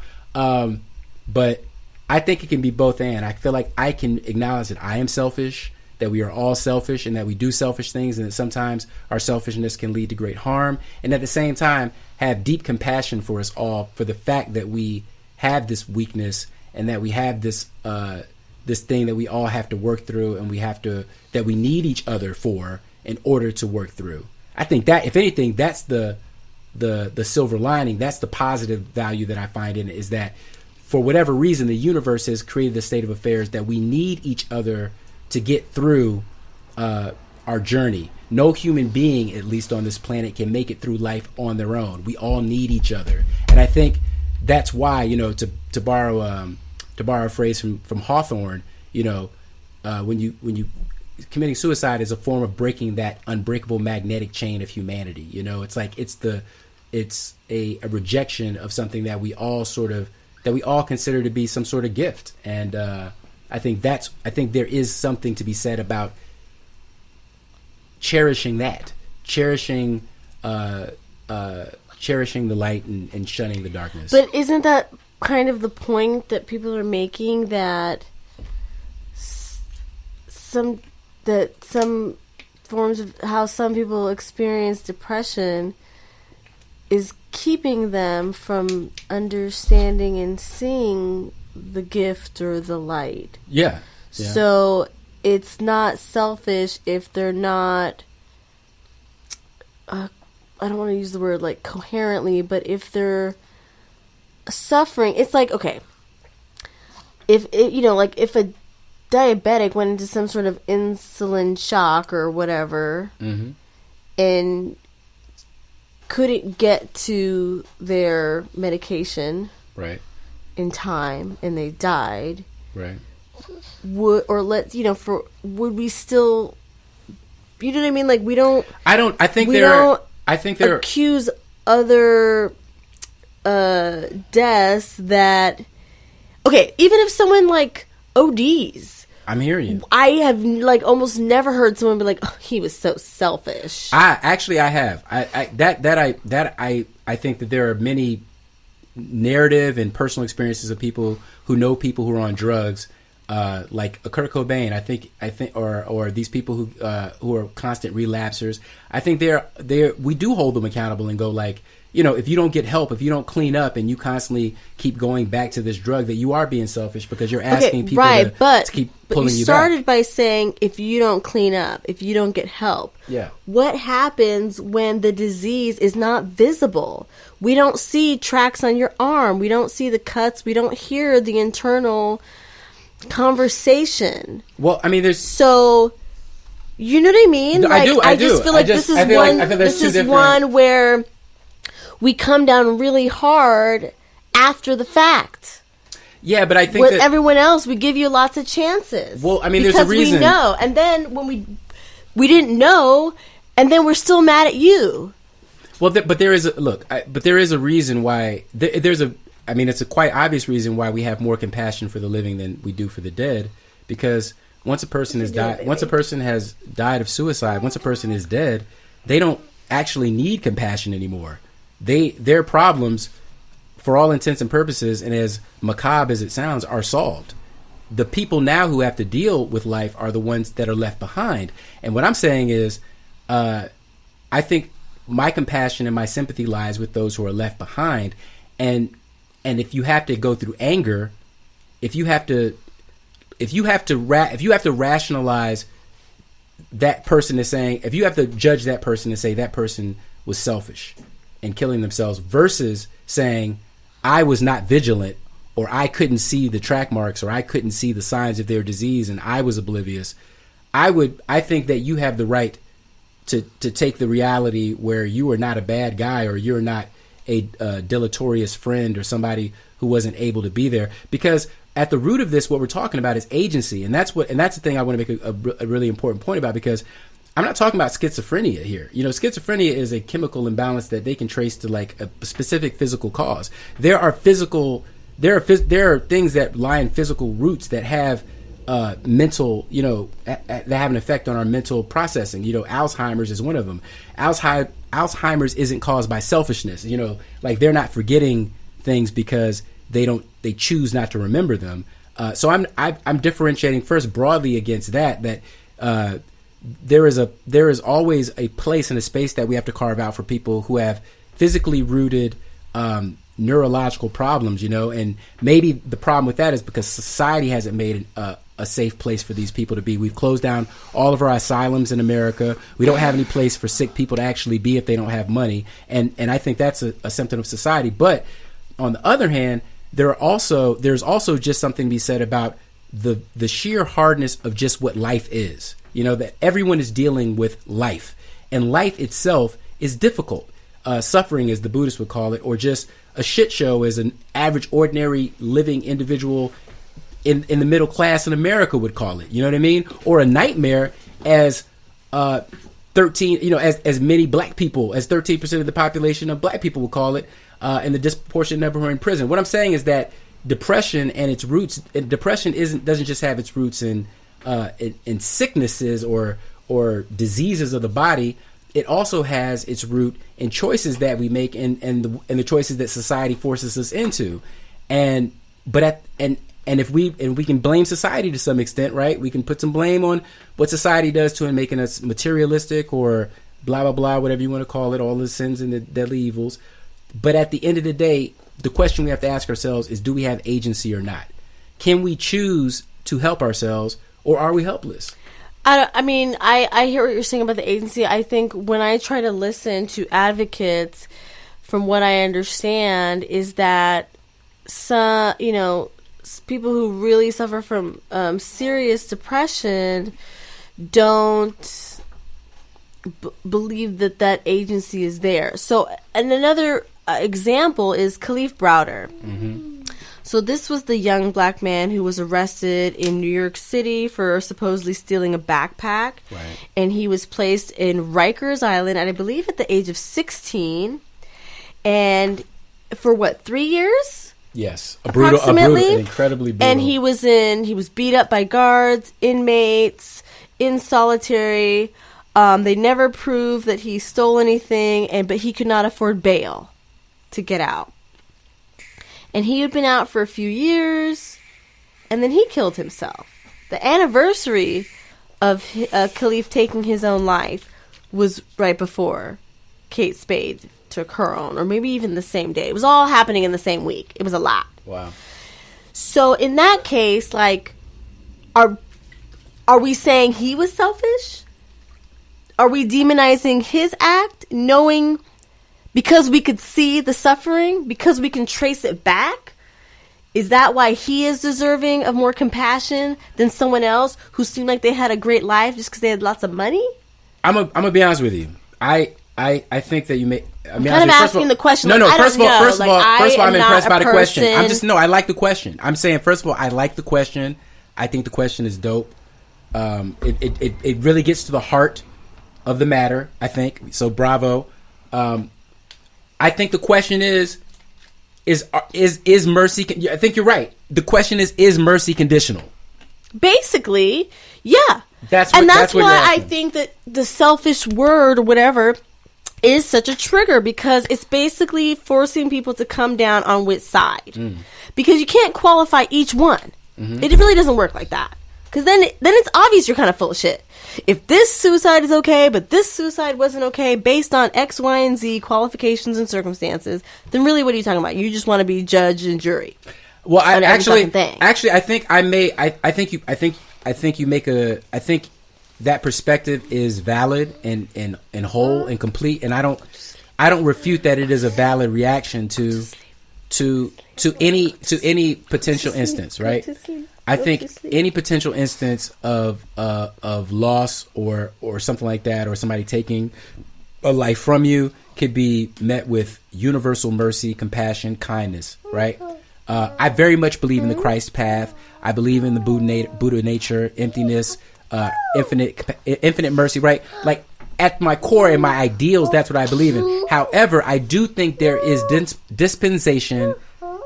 But I think it can be both and. I feel like I can acknowledge that I am selfish, that we are all selfish, and that we do selfish things, and that sometimes our selfishness can lead to great harm. And at the same time, have deep compassion for us all, for the fact that we have this weakness, and that we have this this thing that we all have to work through, and that we need each other for in order to work through. I think that, if anything, that's the silver lining. That's the positive value that I find in it, is that for whatever reason, the universe has created a state of affairs that we need each other to get through our journey. No human being, at least on this planet, can make it through life on their own. We all need each other, and I think that's why, to borrow a phrase from Hawthorne, when you committing suicide is a form of breaking that unbreakable magnetic chain of humanity. It's like it's a rejection of something that we all consider to be some sort of gift, and I think there is something to be said about cherishing the light and shunning the darkness. But isn't that kind of the point that people are making, that some forms of how some people experience depression is keeping them from understanding and seeing the gift or the light. Yeah. So it's not selfish if they're not, I don't want to use the word like coherently, but if they're suffering, it's like, okay, if a diabetic went into some sort of insulin shock or whatever, and couldn't get to their medication right in time and they died, right would we still, you know what I mean? Like, I think they're accuse other deaths that, okay, even if someone like ODs, I'm hearing you. I have like almost never heard someone be like, oh, he was so selfish. I have. I think that there are many narrative and personal experiences of people who know people who are on drugs, like a Kurt Cobain. I think, or these people who are constant relapsers. I think we do hold them accountable and go like, if you don't get help, if you don't clean up, and you constantly keep going back to this drug, that you are being selfish because you're asking people to keep pulling you back. You started by saying, if you don't clean up, if you don't get help. Yeah. What happens when the disease is not visible? We don't see tracks on your arm. We don't see the cuts. We don't hear the internal conversation. Well, I mean, so, you know what I mean? I do. I just feel like this is one where we come down really hard after the fact. Yeah, but I think with everyone else, we give you lots of chances. Well, I mean, there's a reason. Because we know. And then when we didn't know, and then we're still mad at you. Well, but there is a reason why. It's a quite obvious reason why we have more compassion for the living than we do for the dead. Because once a person has died of suicide, once a person is dead, they don't actually need compassion anymore. Their problems, for all intents and purposes, and as macabre as it sounds, are solved. The people now who have to deal with life are the ones that are left behind. And what I'm saying is, I think my compassion and my sympathy lies with those who are left behind. And if you have to go through anger, if you have to rationalize that person as saying, if you have to judge that person and say that person was selfish and killing themselves, versus saying I was not vigilant, or I couldn't see the track marks, or I couldn't see the signs of their disease and I was oblivious, I think that you have the right to take the reality where you are not a bad guy, or you're not a deleterious friend, or somebody who wasn't able to be there. Because at the root of this, what we're talking about is agency, and that's the thing I want to make a really important point about, because I'm not talking about schizophrenia here. Schizophrenia is a chemical imbalance that they can trace to like a specific physical cause. There are things that lie in physical roots that have mental, that have an effect on our mental processing. Alzheimer's is one of them. Alzheimer's isn't caused by selfishness. Like they're not forgetting things because they choose not to remember them. So I'm differentiating first broadly against that there is always a place and a space that we have to carve out for people who have physically rooted neurological problems, and maybe the problem with that is because society hasn't made a safe place for these people to be. We've closed down all of our asylums in America. We don't have any place for sick people to actually be if they don't have money, and I think that's a symptom of society. But on the other hand, there's also just something to be said about the sheer hardness of just what life is. That everyone is dealing with life, and life itself is difficult. Suffering, as the Buddhists would call it, or just a shit show, as an average, ordinary, living individual in the middle class in America would call it. You know what I mean? Or a nightmare, as 13, as many black people, as 13% of the population of black people would call it, and the disproportionate number who are in prison. What I'm saying is that depression and its roots, depression doesn't just have its roots in sicknesses or diseases of the body. It also has its root in choices that we make and the choices that society forces us into. And if we can blame society to some extent, right? We can put some blame on what society does to it, making us materialistic or blah blah blah, whatever you want to call it, all the sins and the deadly evils. But at the end of the day, the question we have to ask ourselves is, do we have agency or not? can we choose to help ourselves, or are we helpless? I hear what you're saying about the agency. I think when I try to listen to advocates, from what I understand, is that some, people who really suffer from serious depression don't believe that agency is there. So, and another example is Khalif Browder. Mm-hmm. So this was the young black man who was arrested in New York City for supposedly stealing a backpack. Right. And he was placed in Rikers Island, and I believe at the age of 16. And for 3 years? Yes. Approximately. Incredibly brutal. And he was beat up by guards, inmates, in solitary. They never proved that he stole anything, but he could not afford bail to get out. And he had been out for a few years, and then he killed himself. The anniversary of Khalif taking his own life was right before Kate Spade took her own, or maybe even the same day. It was all happening in the same week. It was a lot. Wow. So in that case, are we saying he was selfish? Are we demonizing his act, knowing... because we could see the suffering, because we can trace it back? Is that why he is deserving of more compassion than someone else who seemed like they had a great life just because they had lots of money? I'm gonna be honest with you. I think that you may. I'm kind of asking the question. No. First of all, I'm impressed by the person. question. I like the question. I'm saying, first of all, I like the question. I think the question is dope. It really gets to the heart of the matter, I think. So bravo. I think the question is mercy? I think you're right. The question is mercy conditional? Basically, yeah. That's why I think that the selfish word or whatever is such a trigger, because it's basically forcing people to come down on which side. Because you can't qualify each one. Mm-hmm. It really doesn't work like that. Because then it's obvious you're kind of full of shit. If this suicide is okay, but this suicide wasn't okay based on X, Y, and Z qualifications and circumstances, then really, what are you talking about? You just want to be judge and jury. Well, I think that perspective is valid and whole and complete, and I don't refute that it is a valid reaction to any potential instance, right? I think any potential instance of loss or something like that, or somebody taking a life from you, could be met with universal mercy, compassion, kindness, right? I very much believe in the Christ path. I believe in the Buddha nature, emptiness, infinite mercy, right? Like, at my core and my ideals, that's what I believe in. However, I do think there is dispensation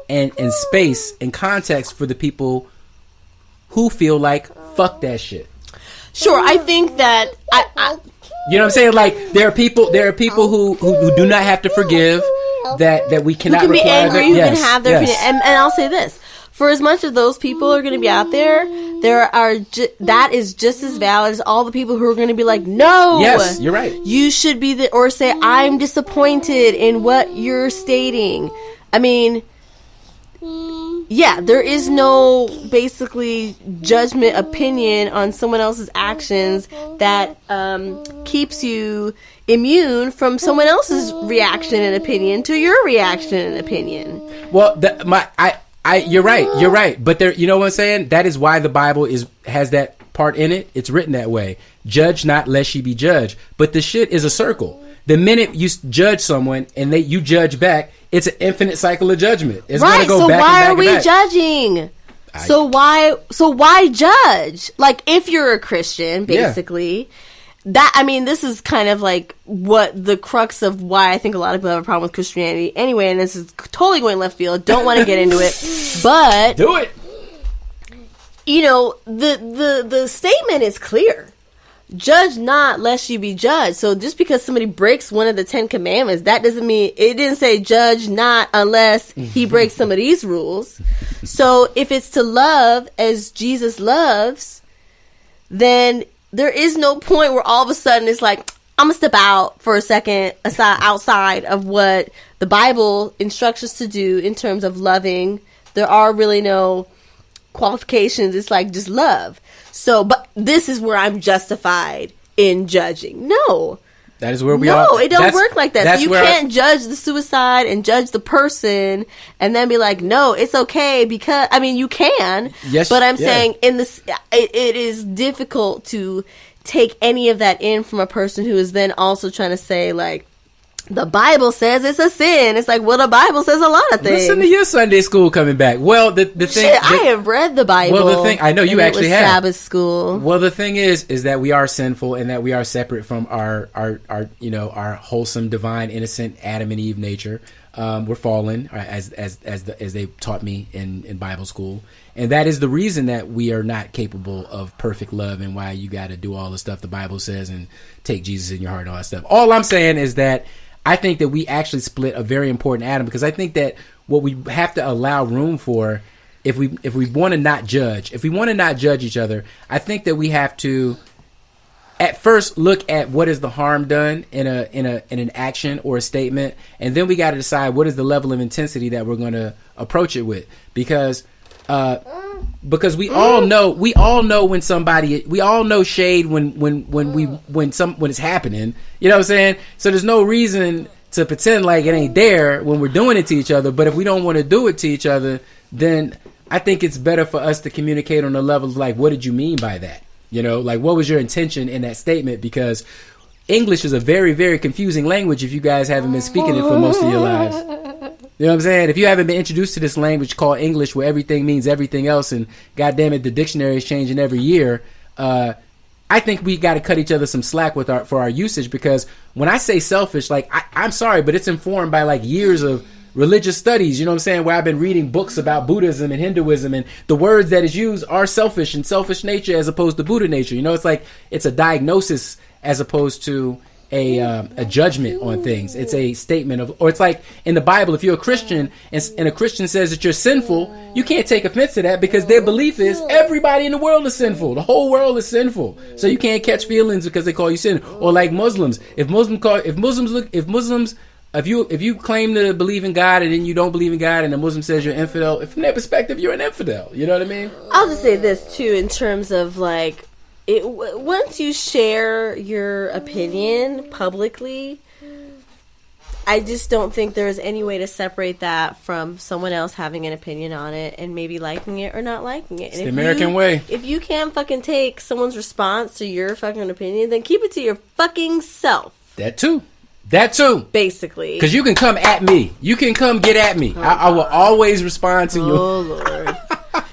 and space and context for the people who feel like, fuck that shit. Sure, I think that you know what I'm saying? Like, there are people who do not have to forgive, that we cannot who can be require angry, who can have their opinion. And I'll say this: for as much of those people are going to be out there, that is just as valid as all the people who are going to be like, no, yes, you're right. You should be or say, I'm disappointed in what you're stating. I mean, yeah, there is no basically judgment opinion on someone else's actions that keeps you immune from someone else's reaction and opinion to your reaction and opinion. Well, you're right. But there, you know what I'm saying? That is why the Bible has that part in it. It's written that way. Judge not, lest ye be judged. But the shit is a circle. The minute you judge someone and you judge back, it's an infinite cycle of judgment. It's right. Go so back why and back are we judging? So why judge? Like, if you're a Christian, basically, this is kind of like what the crux of why I think a lot of people have a problem with Christianity anyway. And this is totally going left field. Don't want to get into it, but do it. You know, the statement is clear. Judge not, lest you be judged. So just because somebody breaks one of the 10 commandments, that doesn't mean, it didn't say judge not unless he breaks some of these rules. So if it's to love as Jesus loves, then there is no point where all of a sudden it's like, I'm gonna step out for a second outside of what the Bible instructs us to do in terms of loving. There are really no qualifications. It's like just love. So, but this is where I'm justified in judging. No. That is where we are. No, it don't work like that. So you can't judge the suicide and judge the person and then be like, no, it's okay because, I mean, you can. Yes, but I'm saying in this, it is difficult to take any of that in from a person who is then also trying to say, like, the Bible says it's a sin. It's like, well, the Bible says a lot of things. Listen to your Sunday school coming back. Well, the thing... Shit, I have read the Bible. Well, the thing... I know you actually have. Sabbath school. Well, the thing is that we are sinful and that we are separate from our wholesome, divine, innocent Adam and Eve nature. We're fallen, as they taught me in Bible school. And that is the reason that we are not capable of perfect love and why you got to do all the stuff the Bible says and take Jesus in your heart and all that stuff. All I'm saying is that I think that we actually split a very important atom, because I think that what we have to allow room for, if we want to not judge, each other, I think that we have to at first look at what is the harm done in an action or a statement, and then we got to decide what is the level of intensity that we're going to approach it with, because we all know when somebody, we all know shade when it's happening, you know what I'm saying? So there's no reason to pretend like it ain't there when we're doing it to each other. But if we don't want to do it to each other, then I think it's better for us to communicate on the level of like, what did you mean by that? You know, like, what was your intention in that statement? Because English is a very, very confusing language if you guys haven't been speaking it for most of your lives. You know what I'm saying? If you haven't been introduced to this language called English, where everything means everything else, and goddamn it, the dictionary is changing every year, I think we got to cut each other some slack for our usage, because when I say selfish, like, I'm sorry, but it's informed by like years of religious studies, you know what I'm saying, where I've been reading books about Buddhism and Hinduism, and the words that is used are selfish and selfish nature as opposed to Buddha nature. You know, it's like, it's a diagnosis as opposed to a judgment on things. It's a statement of, or it's like in the Bible, if you're a Christian and a Christian says that you're sinful, you can't take offense to that, because their belief is everybody in the world is sinful. The whole world is sinful. So you can't catch feelings because they call you sin. Or like Muslims, if you claim to believe in God and then you don't believe in God and the Muslim says you're infidel, from their perspective, you're an infidel. You know what I mean? I'll just say this too, in terms of like, once you share your opinion publicly, I just don't think there's any way to separate that from someone else having an opinion on it and maybe liking it or not liking it. It's the American way. If you can't fucking take someone's response to your fucking opinion, then keep it to your fucking self. That too. Basically. Because you can come at me. You can come get at me. I will always respond to you. Oh, Lord.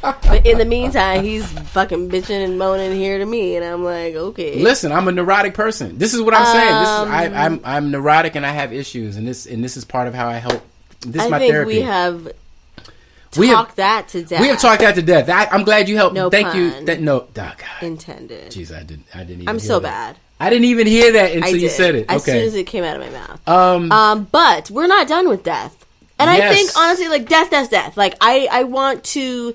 But in the meantime, he's fucking bitching and moaning here to me, and I'm like, okay. Listen, I'm a neurotic person. This is what I'm saying. I'm neurotic and I have issues, and this is part of how I help. This is my therapy. We have talked that to death. We have talked that to death. I'm glad you helped. No Thank pun you. God. Intended. Jeez, I didn't even. I'm so bad. I didn't even hear that until you said it. Okay. As soon as it came out of my mouth. But we're not done with death. And I think, honestly, like, death. Like, I want to...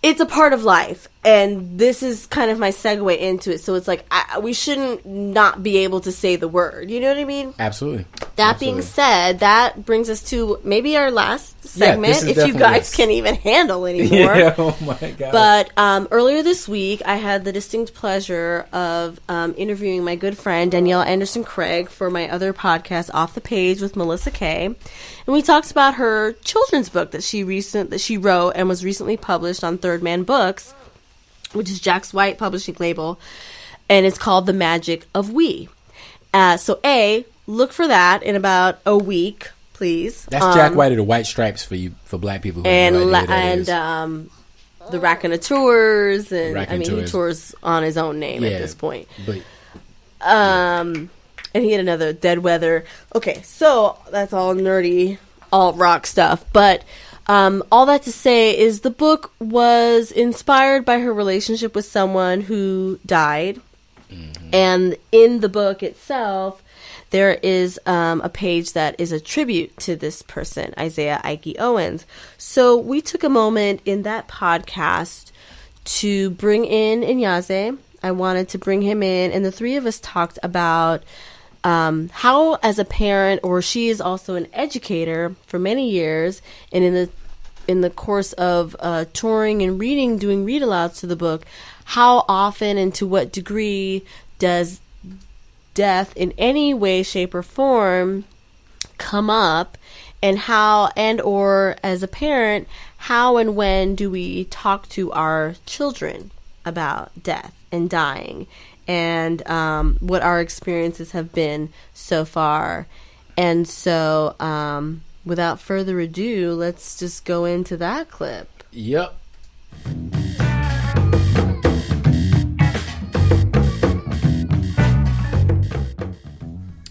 It's a part of life. And this is kind of my segue into it. So it's like, we shouldn't not be able to say the word. You know what I mean? Absolutely. That being said, that brings us to maybe our last segment, if you guys can even handle anymore. Yeah, oh my God. But earlier this week, I had the distinct pleasure of interviewing my good friend, Danielle Anderson Craig, for my other podcast, Off the Page with Melissa Kay. And we talked about her children's book that she wrote and was recently published on Third Man Books, which is Jack's White publishing label, and it's called The Magic of We. So look for that in about a week, please. That's Jack White of the White Stripes for black people who have no idea the Raconateurs, and he tours on his own name at this point. But, and he had another Dead Weather. Okay, so that's all nerdy, alt rock stuff, but all that to say is the book was inspired by her relationship with someone who died. Mm-hmm. And in the book itself, there is a page that is a tribute to this person, Isaiah Ike Owens. So we took a moment in that podcast to bring in Inyaze. I wanted to bring him in, and the three of us talked about how, as a parent, or she is also an educator for many years, and in the in the course of touring and doing read alouds to the book, how often and to what degree does death in any way, shape, or form come up, and how, and or as a parent, how and when do we talk to our children about death and dying, and what our experiences have been so far. And so without further ado, let's just go into that clip. Yep.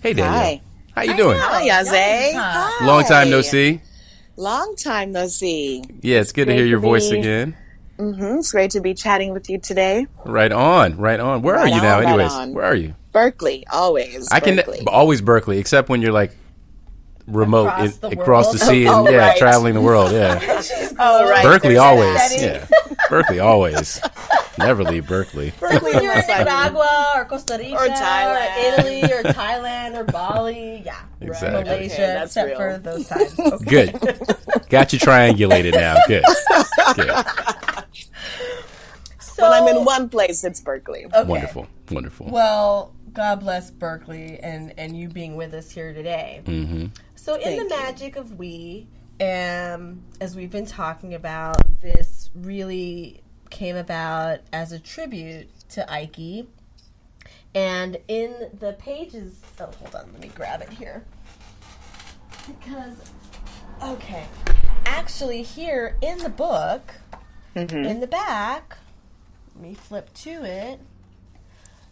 Hey, Danielle. Hi. How you doing? Hi, Yaze. Hi. Long time no see. Long time no see. Yeah, it's good to hear your voice again. It's great to be chatting with you today. Right on, right on. Where are you now, anyways? Where are you? Berkeley, always. I can always Berkeley, except when you're like remote across the sea and right. traveling the world. Yeah. Oh, right. Berkeley always. Yeah. Berkeley always. Never leave Berkeley. Berkeley, You're in Nicaragua or Costa Rica or Thailand, or Italy or Thailand or Bali. Yeah, exactly. Malaysia, okay, except real. for those times. Okay. Good. Got you triangulated now. Good. Good. So, when I'm in one place, it's Berkeley. Okay. Wonderful. Wonderful. Well, God bless Berkeley and you being with us here today. Mm-hmm. So in Thank the you. magic of we, as we've been talking about, this really came about as a tribute to Ike. And in the pages, hold on, let me grab it here. Because, okay, actually here in the book, in the back, let me flip to it.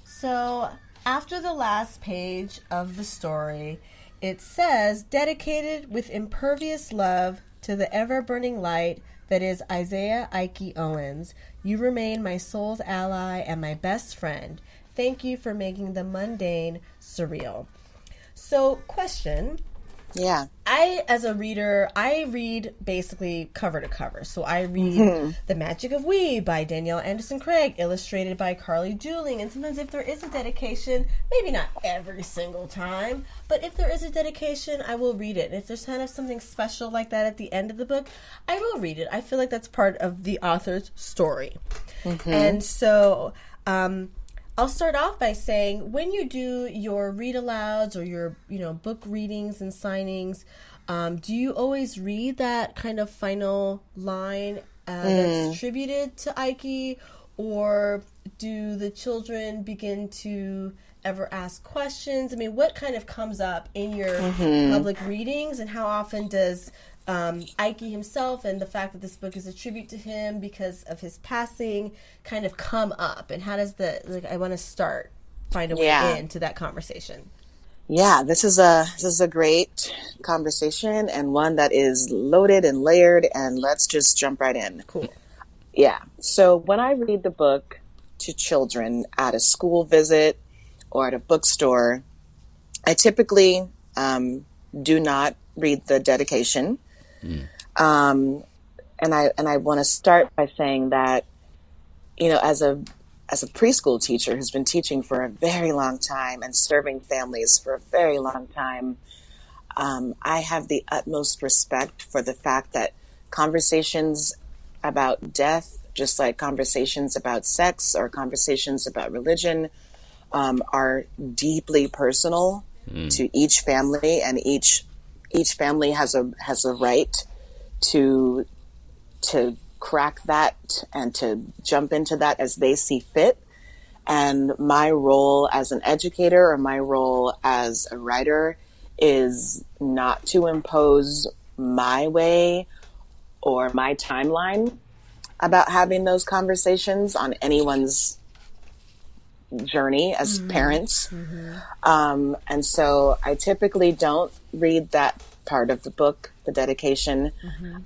So after the last page of the story, it says, dedicated with impervious love to the ever-burning light that is Isaiah Ike Owens. You remain my soul's ally and my best friend. Thank you for making the mundane surreal. So, question. Yeah. As a reader, I read basically cover to cover. So I read The Magic of We by Danielle Anderson Craig, illustrated by Carly Dooling. And sometimes if there is a dedication, maybe not every single time, but if there is a dedication, I will read it. And if there's kind of something special like that at the end of the book, I will read it. I feel like that's part of the author's story. And so I'll start off by saying, when you do your read alouds or your, book readings and signings, do you always read that kind of final line that's attributed to Ike, or do the children begin to ever ask questions? I mean, what kind of comes up in your public readings, and how often does Ike himself and the fact that this book is a tribute to him because of his passing kind of come up, and how does I want to find a way into that conversation? Yeah, this is a great conversation, and one that is loaded and layered, and let's just jump right in. Cool. Yeah. So when I read the book to children at a school visit or at a bookstore, I typically do not read the dedication. And I want to start by saying that, as a preschool teacher who's been teaching for a very long time and serving families for a very long time, I have the utmost respect for the fact that conversations about death, just like conversations about sex or conversations about religion, are deeply personal to each family, and each family has a right to crack that and to jump into that as they see fit. And my role as an educator, or my role as a writer, is not to impose my way or my timeline about having those conversations on anyone's journey as parents. And so I typically don't read that part of the book, the dedication.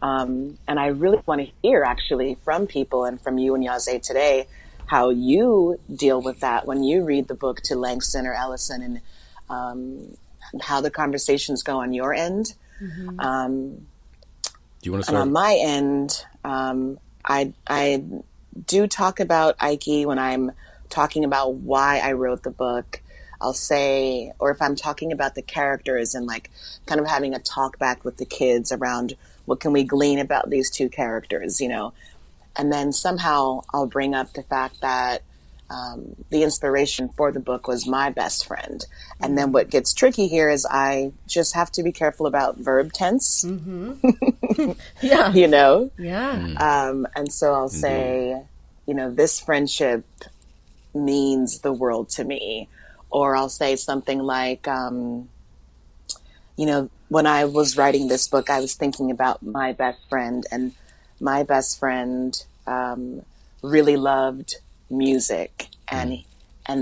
And I really want to hear actually from people and from you and Yaze today, how you deal with that when you read the book to Langston or Ellison, and how the conversations go on your end. Do you want to And start? on my end, I do talk about Ike when I'm talking about why I wrote the book. I'll say, or if I'm talking about the characters and like kind of having a talk back with the kids around what can we glean about these two characters, you know? And then somehow I'll bring up the fact that the inspiration for the book was my best friend. And then what gets tricky here is I just have to be careful about verb tense, Yeah. you know? Yeah. And so I'll say, you know, this friendship means the world to me. Or I'll say something like, you know, when I was writing this book, I was thinking about my best friend, and my best friend really loved music, and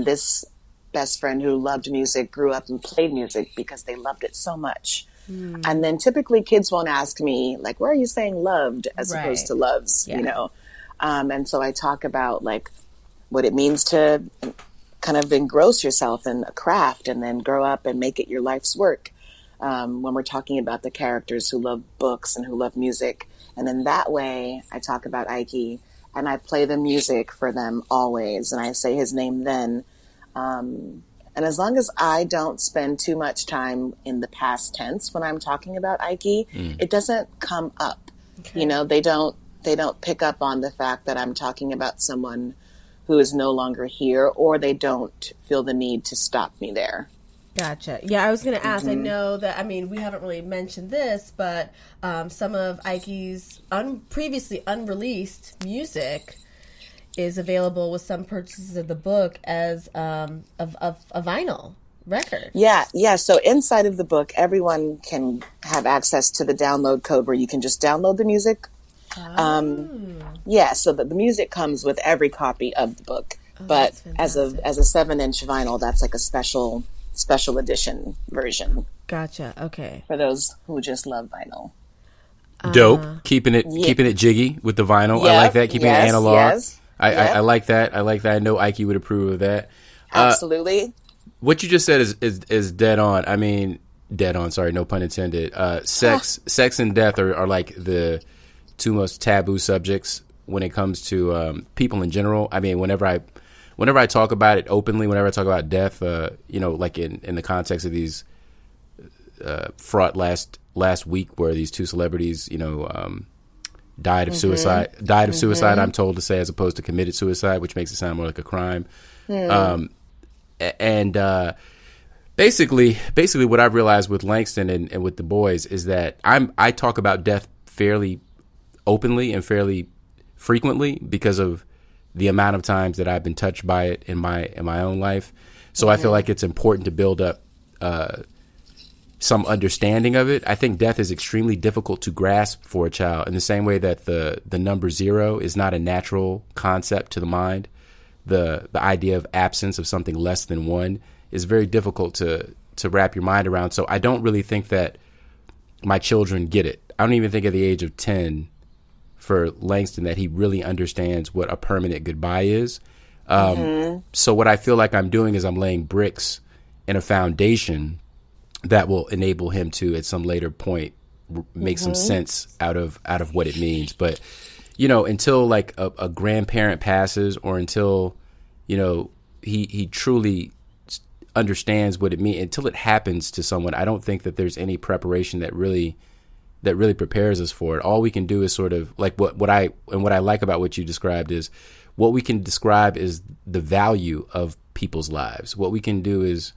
this best friend who loved music grew up and played music because they loved it so much. And then typically kids won't ask me, like, why are you saying loved as opposed to loves, you know? And so I talk about like what it means to kind of engross yourself in a craft and then grow up and make it your life's work. When we're talking about the characters who love books and who love music. And then that way I talk about Ike and I play the music for them always. And I say his name then. And as long as I don't spend too much time in the past tense when I'm talking about Ike, it doesn't come up. Okay. You know, they don't pick up on the fact that I'm talking about someone who is no longer here, or they don't feel the need to stop me there. Gotcha. Yeah, I was going to ask. I know that, I mean, we haven't really mentioned this, but some of Ike's previously unreleased music is available with some purchases of the book as a vinyl record. Yeah. So inside of the book, everyone can have access to the download code where you can just download the music. So the music comes with every copy of the book. But as a 7-inch vinyl, that's like a special edition version. Gotcha. Okay. For those who just love vinyl. Dope. Keeping it jiggy with the vinyl. Yep. I like that. Keeping it analog. Yes. I like that. I like that. I know Ike would approve of that. Absolutely. What you just said is dead on. I mean, dead on. Sorry, no pun intended. Sex and death are like the two most taboo subjects when it comes to people in general. I mean, whenever I talk about it openly, whenever I talk about death, you know, like in the context of these fraught last week where these two celebrities, you know, died of suicide. I'm told to say, as opposed to committed suicide, which makes it sound more like a crime. Basically, what I've realized with Langston and with the boys is that I talk about death fairly openly and fairly frequently because of the amount of times that I've been touched by it in my own life. So I feel like it's important to build up some understanding of it. I think death is extremely difficult to grasp for a child in the same way that the number 0 is not a natural concept to the mind. The idea of absence of something less than 1 is very difficult to wrap your mind around. So I don't really think that my children get it. I don't even think at the age of 10 for Langston that he really understands what a permanent goodbye is. So what I feel like I'm doing is I'm laying bricks in a foundation that will enable him to, at some later point, make some sense out of what it means. But, you know, until like a grandparent passes, or until, you know, he truly understands what it means, until it happens to someone, I don't think that there's any preparation that really prepares us for it. All we can do is sort of like what I like about what you described is what we can describe is the value of people's lives. What we can do is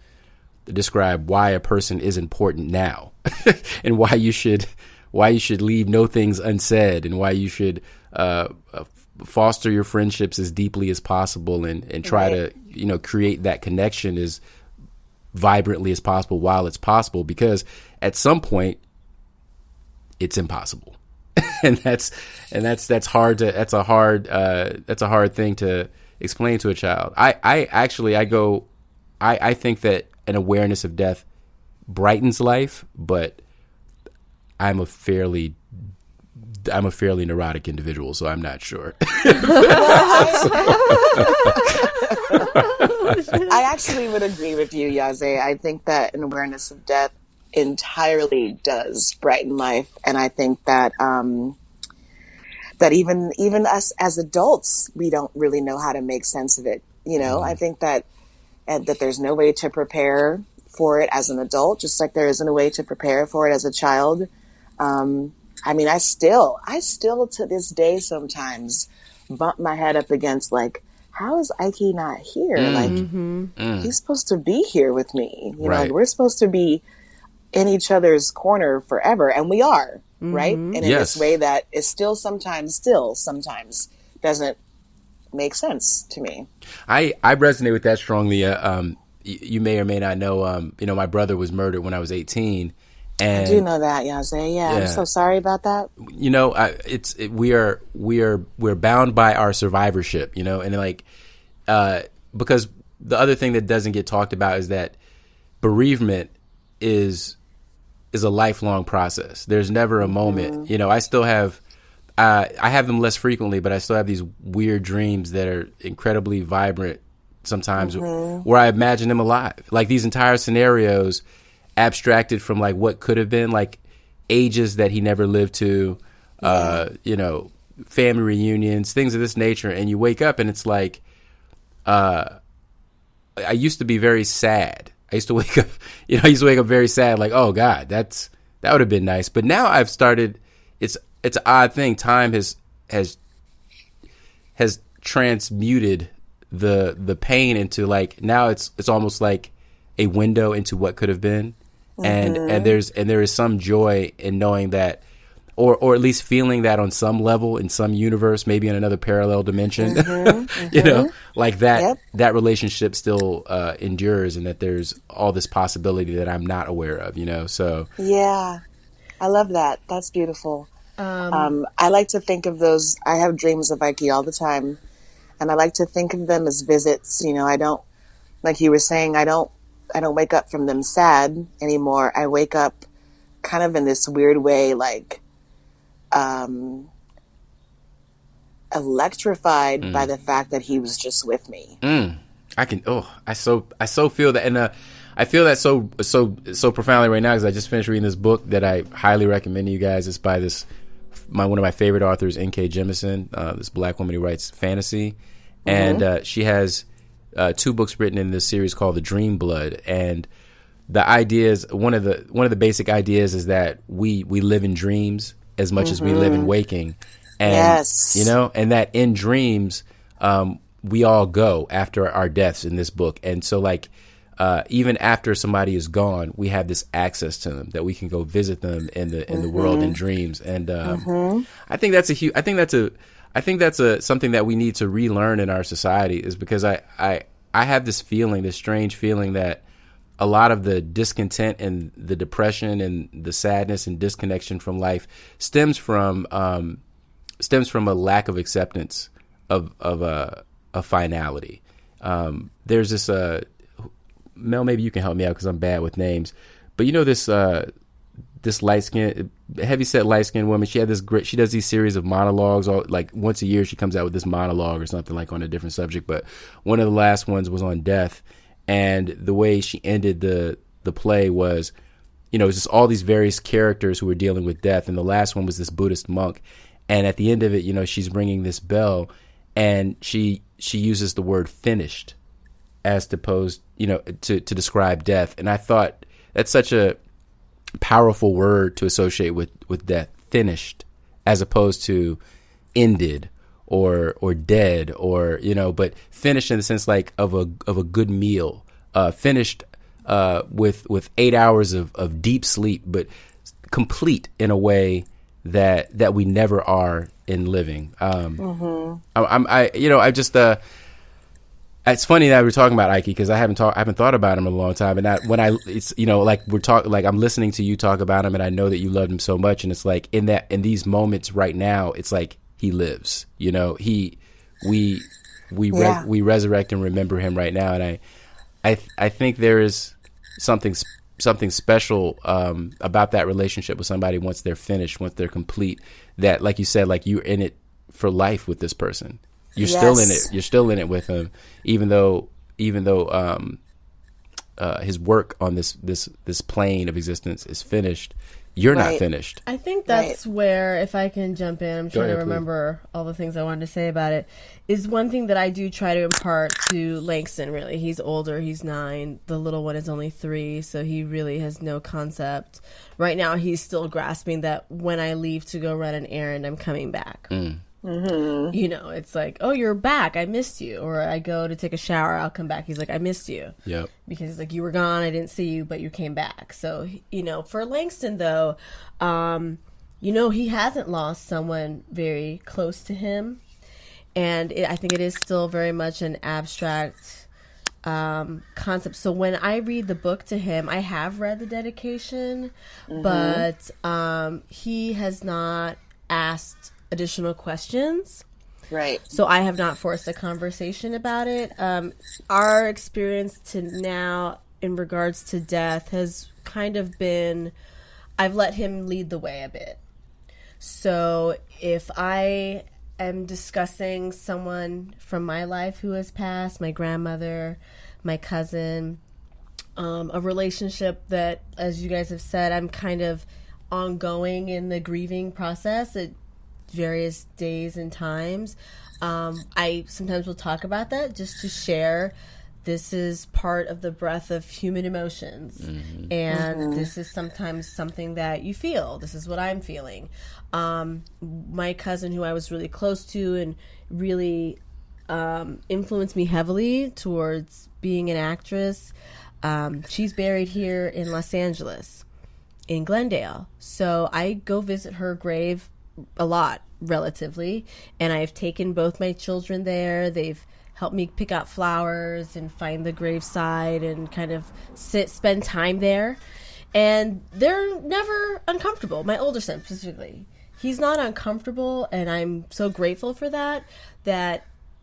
describe why a person is important now and why you should leave no things unsaid, and why you should foster your friendships as deeply as possible and try to, you know, create that connection as vibrantly as possible while it's possible, because at some point it's impossible. and that's hard to, that's a hard thing to explain to a child. I think that an awareness of death brightens life, but I'm a fairly neurotic individual, so I'm not sure. I actually would agree with you, Yaze. I think that an awareness of death entirely does brighten life, and I think that that even us as adults, we don't really know how to make sense of it. You know, I think that there's no way to prepare for it as an adult, just like there isn't a way to prepare for it as a child. I mean, I still to this day sometimes bump my head up against like, how is Ike not here? Like, he's supposed to be here with me. You know, like Right. we're supposed to be in each other's corner forever, and we are, right? And in this Yes. way that is still sometimes doesn't make sense to me. I resonate with that strongly. You may or may not know, my brother was murdered when I was 18, I do and know that, Yaze. Yeah, I'm yeah, so sorry about that. we're bound by our survivorship, and like, because the other thing that doesn't get talked about is that bereavement is a lifelong process. There's never a moment, I still have, I have them less frequently, but I still have these weird dreams that are incredibly vibrant sometimes, where I imagine them alive. Like these entire scenarios abstracted from like what could have been, like ages that he never lived to, family reunions, things of this nature. And you wake up and it's like, I used to be very sad. I used to wake up, very sad, like, oh God, that would have been nice. But now I've started, it's an odd thing. Time has transmuted the pain into like, now it's almost like a window into what could have been. And there is some joy in knowing that, or at least feeling that on some level, in some universe, maybe in another parallel dimension, like that, Yep. that relationship still endures, and that there's all this possibility that I'm not aware of, so. Yeah, I love that. That's beautiful. I like to think of those. I have dreams of Ike all the time, and I like to think of them as visits. I don't, like you were saying, I don't wake up from them sad anymore. I wake up kind of in this weird way, like electrified by the fact that he was just with me. I so feel that, and I feel that so profoundly right now, because I just finished reading this book that I highly recommend to you guys. It's by one of my favorite authors, N.K. Jemisin, this black woman who writes fantasy, and she has 2 books written in this series called The Dream Blood. And the idea is, one of the basic ideas is that we live in dreams as much as we live in waking, and Yes. and that in dreams we all go after our deaths in this book. And so like, even after somebody is gone, we have this access to them, that we can go visit them in the world in dreams. And I think that's something that we need to relearn in our society, is because I have this feeling, this strange feeling, that a lot of the discontent and the depression and the sadness and disconnection from life stems from a lack of acceptance of a finality. There's this Mel, maybe you can help me out because I'm bad with names, but this light-skinned, heavy-set light-skinned woman, she does these series of monologues, like once a year she comes out with this monologue or something, like on a different subject. But one of the last ones was on death, and the way she ended the play was, it was just all these various characters who were dealing with death, and the last one was this Buddhist monk. And at the end of it, she's ringing this bell, and she uses the word finished as opposed, to describe death. And I thought that's such a powerful word to associate with death, finished, as opposed to ended or dead, or but finished in the sense like of a good meal, finished with 8 hours of deep sleep, but complete in a way that we never are in living. It's funny that we're talking about Ike, because I haven't thought about him in a long time. And I'm listening to you talk about him, and I know that you loved him so much. And it's like in these moments right now, it's like he lives. We resurrect and remember him right now. And I think there is something special about that relationship with somebody once they're finished, once they're complete. That, like you said, like you're in it for life with this person. You're still in it. You're still in it with him, even though his work on this plane of existence is finished, you're not Right. finished. I think that's where, if I can jump in, I'm trying ahead, to remember all the things I wanted to say about it, is one thing that I do try to impart to Langston, really. He's older, he's 9. The little one is only 3, so he really has no concept. Right now, he's still grasping that when I leave to go run an errand, I'm coming back. You know, it's like, oh, you're back, I missed you. Or I go to take a shower, I'll come back. He's like, I missed you. Yep. Because he's like, you were gone, I didn't see you, but you came back. So, you know, for Langston, though, you know, he hasn't lost someone very close to him. And I think it is still very much an abstract concept. So when I read the book to him, I have read the dedication, but he has not asked additional questions. Right. So I have not forced a conversation about it. Our experience to now in regards to death has kind of been, I've let him lead the way a bit. So if I am discussing someone from my life who has passed, my grandmother, my cousin, a relationship that, as you guys have said, I'm kind of ongoing in the grieving process at various days and times. I sometimes will talk about that just to share. This is part of the breath of human emotions. And this is sometimes something that you feel. This is what I'm feeling. My cousin, who I was really close to and really influenced me heavily towards being an actress, she's buried here in Los Angeles, in Glendale. So I go visit her grave a lot, relatively, and I've taken both my children there. They've helped me pick out flowers and find the graveside and kind of spend time there, and they're never uncomfortable. My older son specifically, he's not uncomfortable, and I'm so grateful for that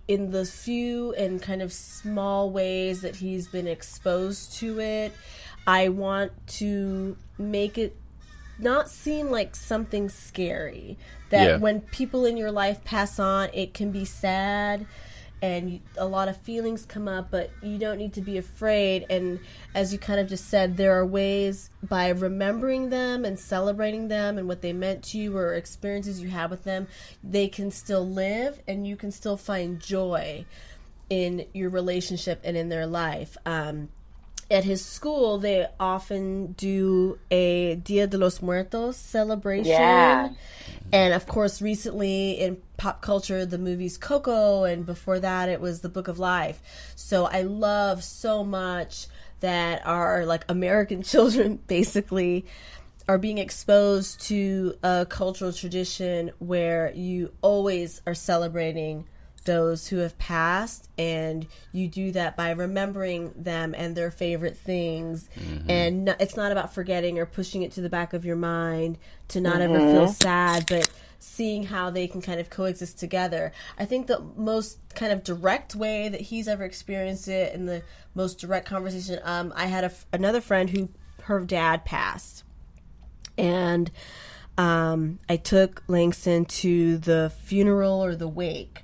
in the few and kind of small ways that he's been exposed to it, I want to make it not seem like something scary. That when people in your life pass on, it can be sad and a lot of feelings come up, but you don't need to be afraid. And as you kind of just said, there are ways by remembering them and celebrating them and what they meant to you or experiences you had with them, they can still live and you can still find joy in your relationship and in their life. At his school, they often do a Dia de los Muertos celebration. Yeah. And of course, recently in pop culture, the movies Coco, and before that, it was The Book of Life. So I love so much that our like American children basically are being exposed to a cultural tradition where you always are celebrating those who have passed, and you do that by remembering them and their favorite things. And it's not about forgetting or pushing it to the back of your mind to not ever feel sad, but seeing how they can kind of coexist together. I think the most kind of direct way that he's ever experienced it, and the most direct conversation, I had another friend who her dad passed, and I took Langston to the funeral or the wake.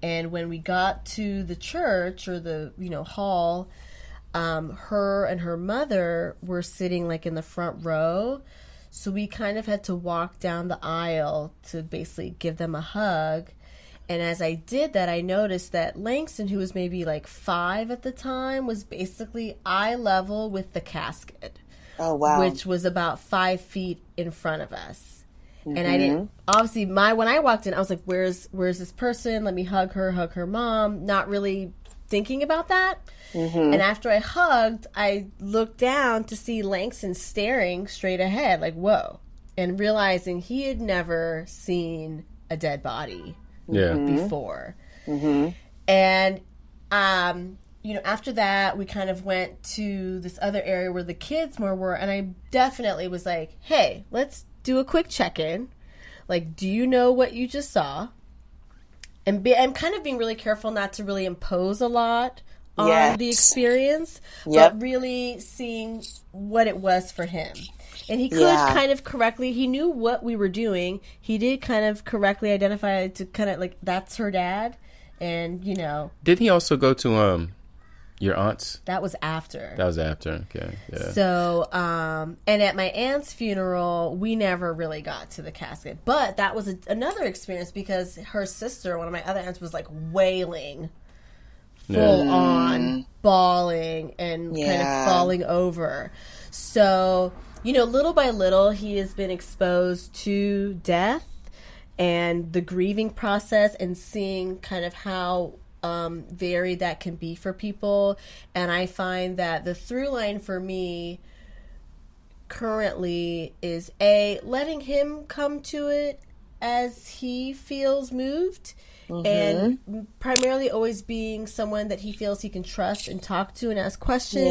And when we got to the church or the, hall, her and her mother were sitting like in the front row. So we kind of had to walk down the aisle to basically give them a hug. And as I did that, I noticed that Langston, who was maybe like 5 at the time, was basically eye level with the casket. Oh, wow. Which was about 5 feet in front of us. And I didn't, obviously, when I walked in, I was like, where's this person? Let me hug her mom. Not really thinking about that. And after I hugged, I looked down to see Langston staring straight ahead, like, whoa. And realizing he had never seen a dead body before. And, after that, we kind of went to this other area where the kids more were. And I definitely was like, hey, let's do a quick check-in. Like, do you know what you just saw? And I'm kind of being really careful not to really impose a lot on the experience, but really seeing what it was for him. And he could kind of correctly, he knew what we were doing. He did kind of correctly identify to kind of like, that's her dad. And, Did he also go to Your aunts? That was after. That was after. Okay. Yeah. So, and at my aunt's funeral, we never really got to the casket. But that was another experience because her sister, one of my other aunts, was like wailing, full on, bawling, and kind of falling over. So, little by little, he has been exposed to death and the grieving process and seeing kind of how varied that can be for people. And I find that the through line for me currently is letting him come to it as he feels moved, and primarily always being someone that he feels he can trust and talk to and ask questions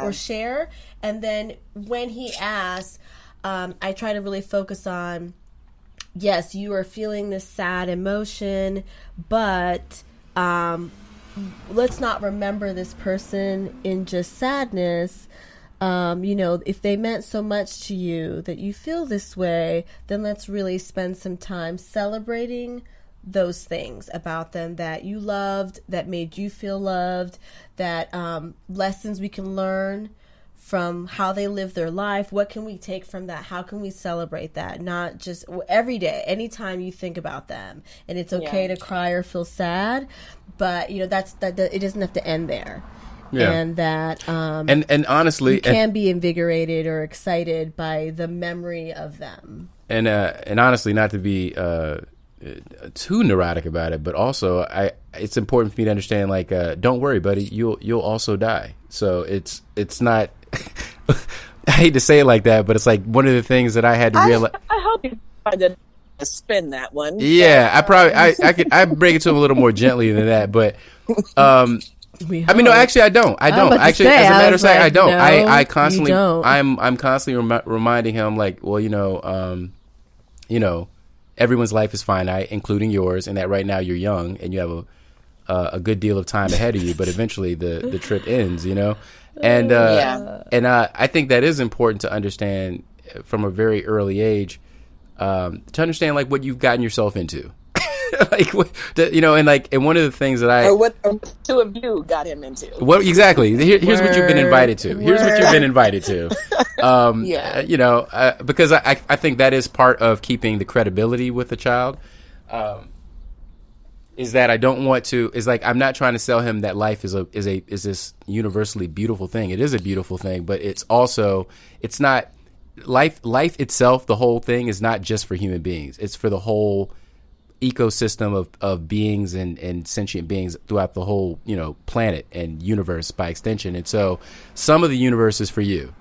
or share. And then when he asks, I try to really focus on, yes, you are feeling this sad emotion, but let's not remember this person in just sadness. If they meant so much to you that you feel this way, then let's really spend some time celebrating those things about them that you loved, that made you feel loved, that lessons we can learn from how they live their life. What can we take from that? How can we celebrate that? Not just every day, anytime you think about them. And it's okay to cry or feel sad, but it doesn't have to end there. Yeah. And that and honestly, you can be invigorated or excited by the memory of them. And honestly, not to be too neurotic about it, but also it's important for me to understand, like, don't worry, buddy, you'll also die. So it's not I hate to say it like that, but it's like one of the things that I had to realize. I hope you find it to spin that one. Yeah, I break it to him a little more gently than that, but no, actually I don't. Actually, as a matter of fact, I don't. No, I constantly don't. I'm constantly reminding him, like, well, everyone's life is finite, including yours, and that right now you're young and you have a good deal of time ahead of you, but eventually the trip ends, And I think that is important to understand from a very early age, to understand, like, what you've gotten yourself into. And one of the things that or what two of you got him into. What exactly? Here's what you've been invited to. Here's what you've been invited to. Because I think that is part of keeping the credibility with the child. Is that I don't want to? Is like I'm not trying to sell him that life is this universally beautiful thing. It is a beautiful thing, but it's not life. Life itself, the whole thing, is not just for human beings. It's for the whole ecosystem of beings and sentient beings throughout the whole planet and universe by extension. And so some of the universe is for you,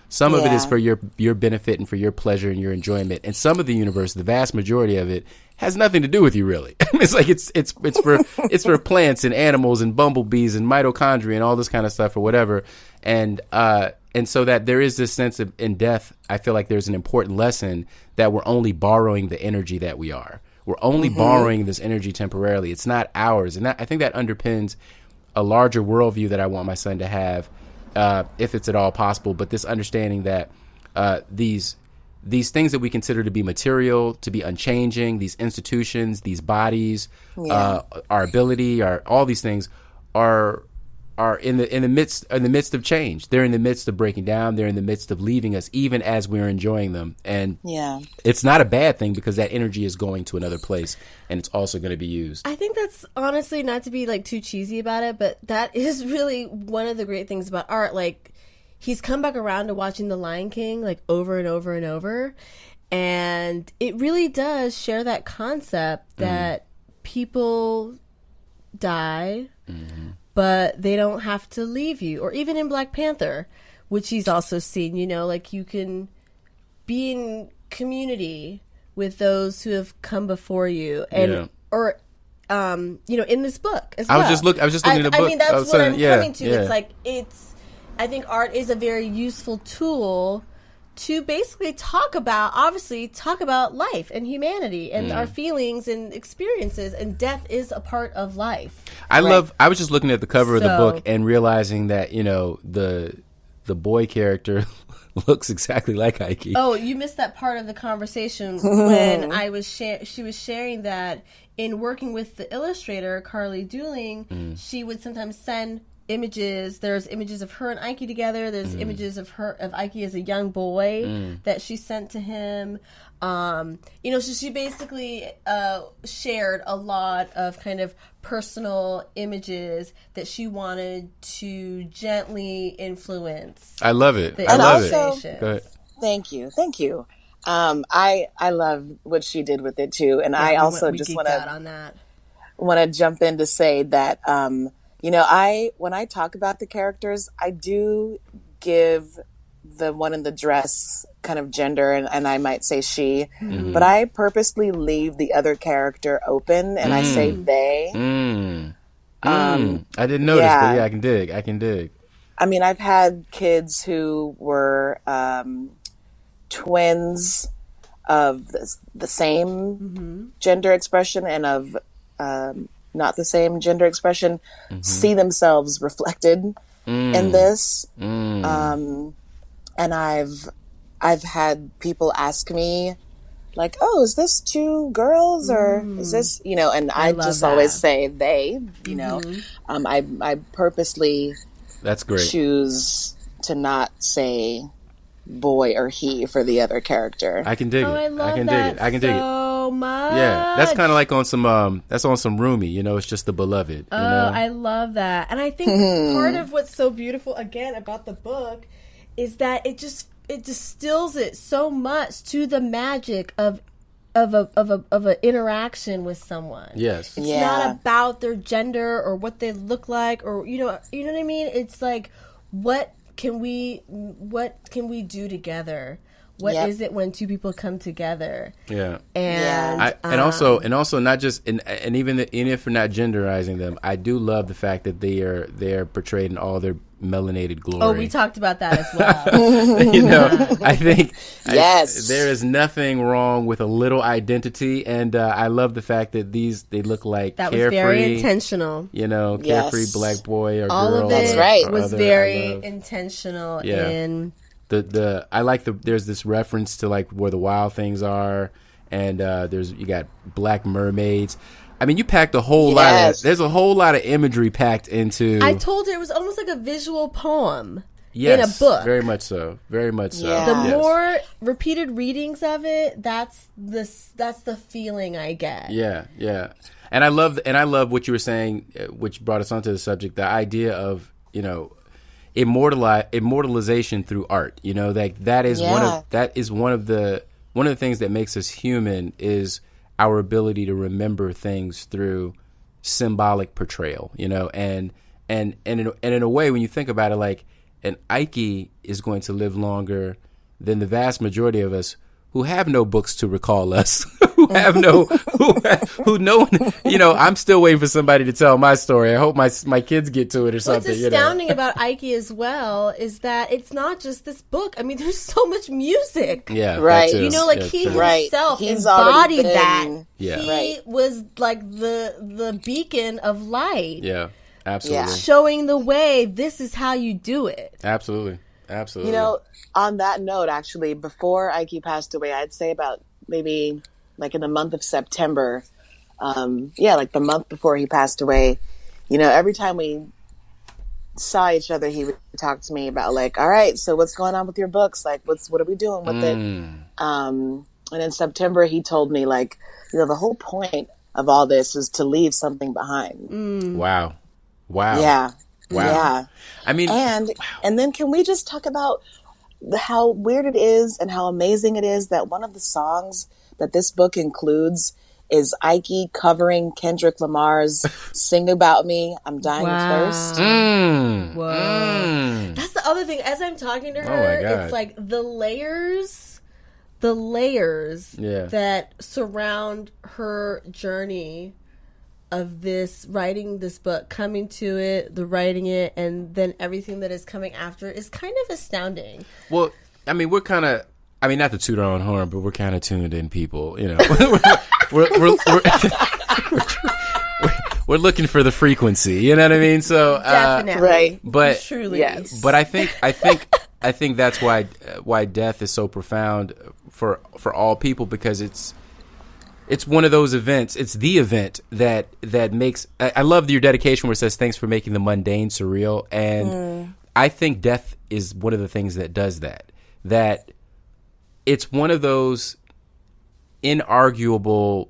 some of it is for your benefit and for your pleasure and your enjoyment, and some of the universe, the vast majority of it, has nothing to do with you, really. It's like it's for plants and animals and bumblebees and mitochondria and all this kind of stuff or whatever. And so that there is this sense of, in death, I feel like there's an important lesson that we're only borrowing the energy that we are. We're only borrowing this energy temporarily. It's not ours. And I think that underpins a larger worldview that I want my son to have, if it's at all possible. But this understanding that these things that we consider to be material, to be unchanging, these institutions, these bodies, our ability, all these things are in the midst of change. They're in the midst of breaking down. They're in the midst of leaving us, even as we're enjoying them. And it's not a bad thing, because that energy is going to another place, and it's also going to be used. I think that's, honestly, not to be like too cheesy about it, but that is really one of the great things about art. Like, he's come back around to watching The Lion King, like, over and over and over, and it really does share that concept that people die. But they don't have to leave you. Or even in Black Panther, which he's also seen, like, you can be in community with those who have come before you. And in this book as well. I was just looking at the book. I mean, that's what I'm coming to. Yeah. It's like, I think art is a very useful tool to basically talk about life and humanity and our feelings and experiences, and death is a part of life. I was just looking at the cover of the book and realizing that, the boy character looks exactly like Ike. Oh, you missed that part of the conversation when she was sharing that in working with the illustrator, Carly Dooling, she would sometimes send images. There's images of her and Ike together. There's images of Ike as a young boy that she sent to him. So she basically shared a lot of kind of personal images that she wanted to gently influence. I love it. The I love illustrations. it. Go ahead. Thank you. I love what she did with it too, and I also just want to jump in to say that when I talk about the characters, I do give the one in the dress kind of gender, and I might say she, but I purposely leave the other character open, and I say they. I didn't notice, but yeah, I can dig. I mean, I've had kids who were twins of the same gender expression and of not the same gender expression see themselves reflected in this. And I've had people ask me, like, oh, is this two girls or is this, and I just always say they, I purposely that's great. choose to not say boy or he for the other character. I can dig it. I love I can that dig it. I can dig it. so much. Yeah, that's kind of like on some that's on some Rumi, it's just the beloved. I love that. And I think part of what's so beautiful again about the book is that it distills it so much to the magic of an interaction with someone. Yes. It's not about their gender or what they look like or you know what I mean? It's like what can we do together? What is it when two people come together? Yeah. And also not just and even if we're not genderizing them, I do love the fact that they're portrayed in all their melanated glory. Oh, we talked about that as well. I think yes, there is nothing wrong with a little identity, and I love the fact that they look like that carefree, was very intentional. Carefree black boy or all girl. Of it That's right. Was very intentional in. I like there's this reference to like where the wild things are, and you got black mermaids. I mean, you packed a whole lot of. There's a whole lot of imagery packed into. I told her it was almost like a visual poem in a book. Very much so. Very much so. Yeah. The more repeated readings of it, that's the feeling I get. Yeah, yeah. And I love what you were saying, which brought us onto the subject. The idea of immortalization through art. That is one of the things that makes us human is our ability to remember things through symbolic portrayal, and in a way, when you think about it, like an Ike is going to live longer than the vast majority of us who have no books to recall us, who no one, I'm still waiting for somebody to tell my story. I hope my kids get to it or something. What's astounding about Ike as well is that it's not just this book. I mean, there's so much music. Yeah, right. He himself He's embodied that. Yeah. He was like the beacon of light. Yeah, absolutely. Showing the way. This is how you do it. Absolutely. On that note, actually, before Ike passed away, I'd say about maybe like in the month of September, like the month before he passed away, every time we saw each other, he would talk to me about like, all right, so what's going on with your books? Like, what are we doing with it? And in September, he told me like, the whole point of all this is to leave something behind. Wow. Yeah. Wow. Yeah. I mean, and then can we just talk about how weird it is and how amazing it is that one of the songs that this book includes is Ike covering Kendrick Lamar's "Sing About Me, I'm Dying of Thirst." Whoa. That's the other thing. As I'm talking to her, it's like the layers that surround her journey of this, writing this book, coming to it, the writing it, and then everything that is coming after is kind of astounding. Well, I mean, we're kind of, not to toot our own horn, but we're kind of tuned in people, we're looking for the frequency, you know what I mean? So, definitely. Right. But, truly. Yes. But I think that's why death is so profound for all people, because it's one of those events. It's the event that makes. I love your dedication where it says thanks for making the mundane surreal, and I think death is one of the things that does that. That it's one of those inarguable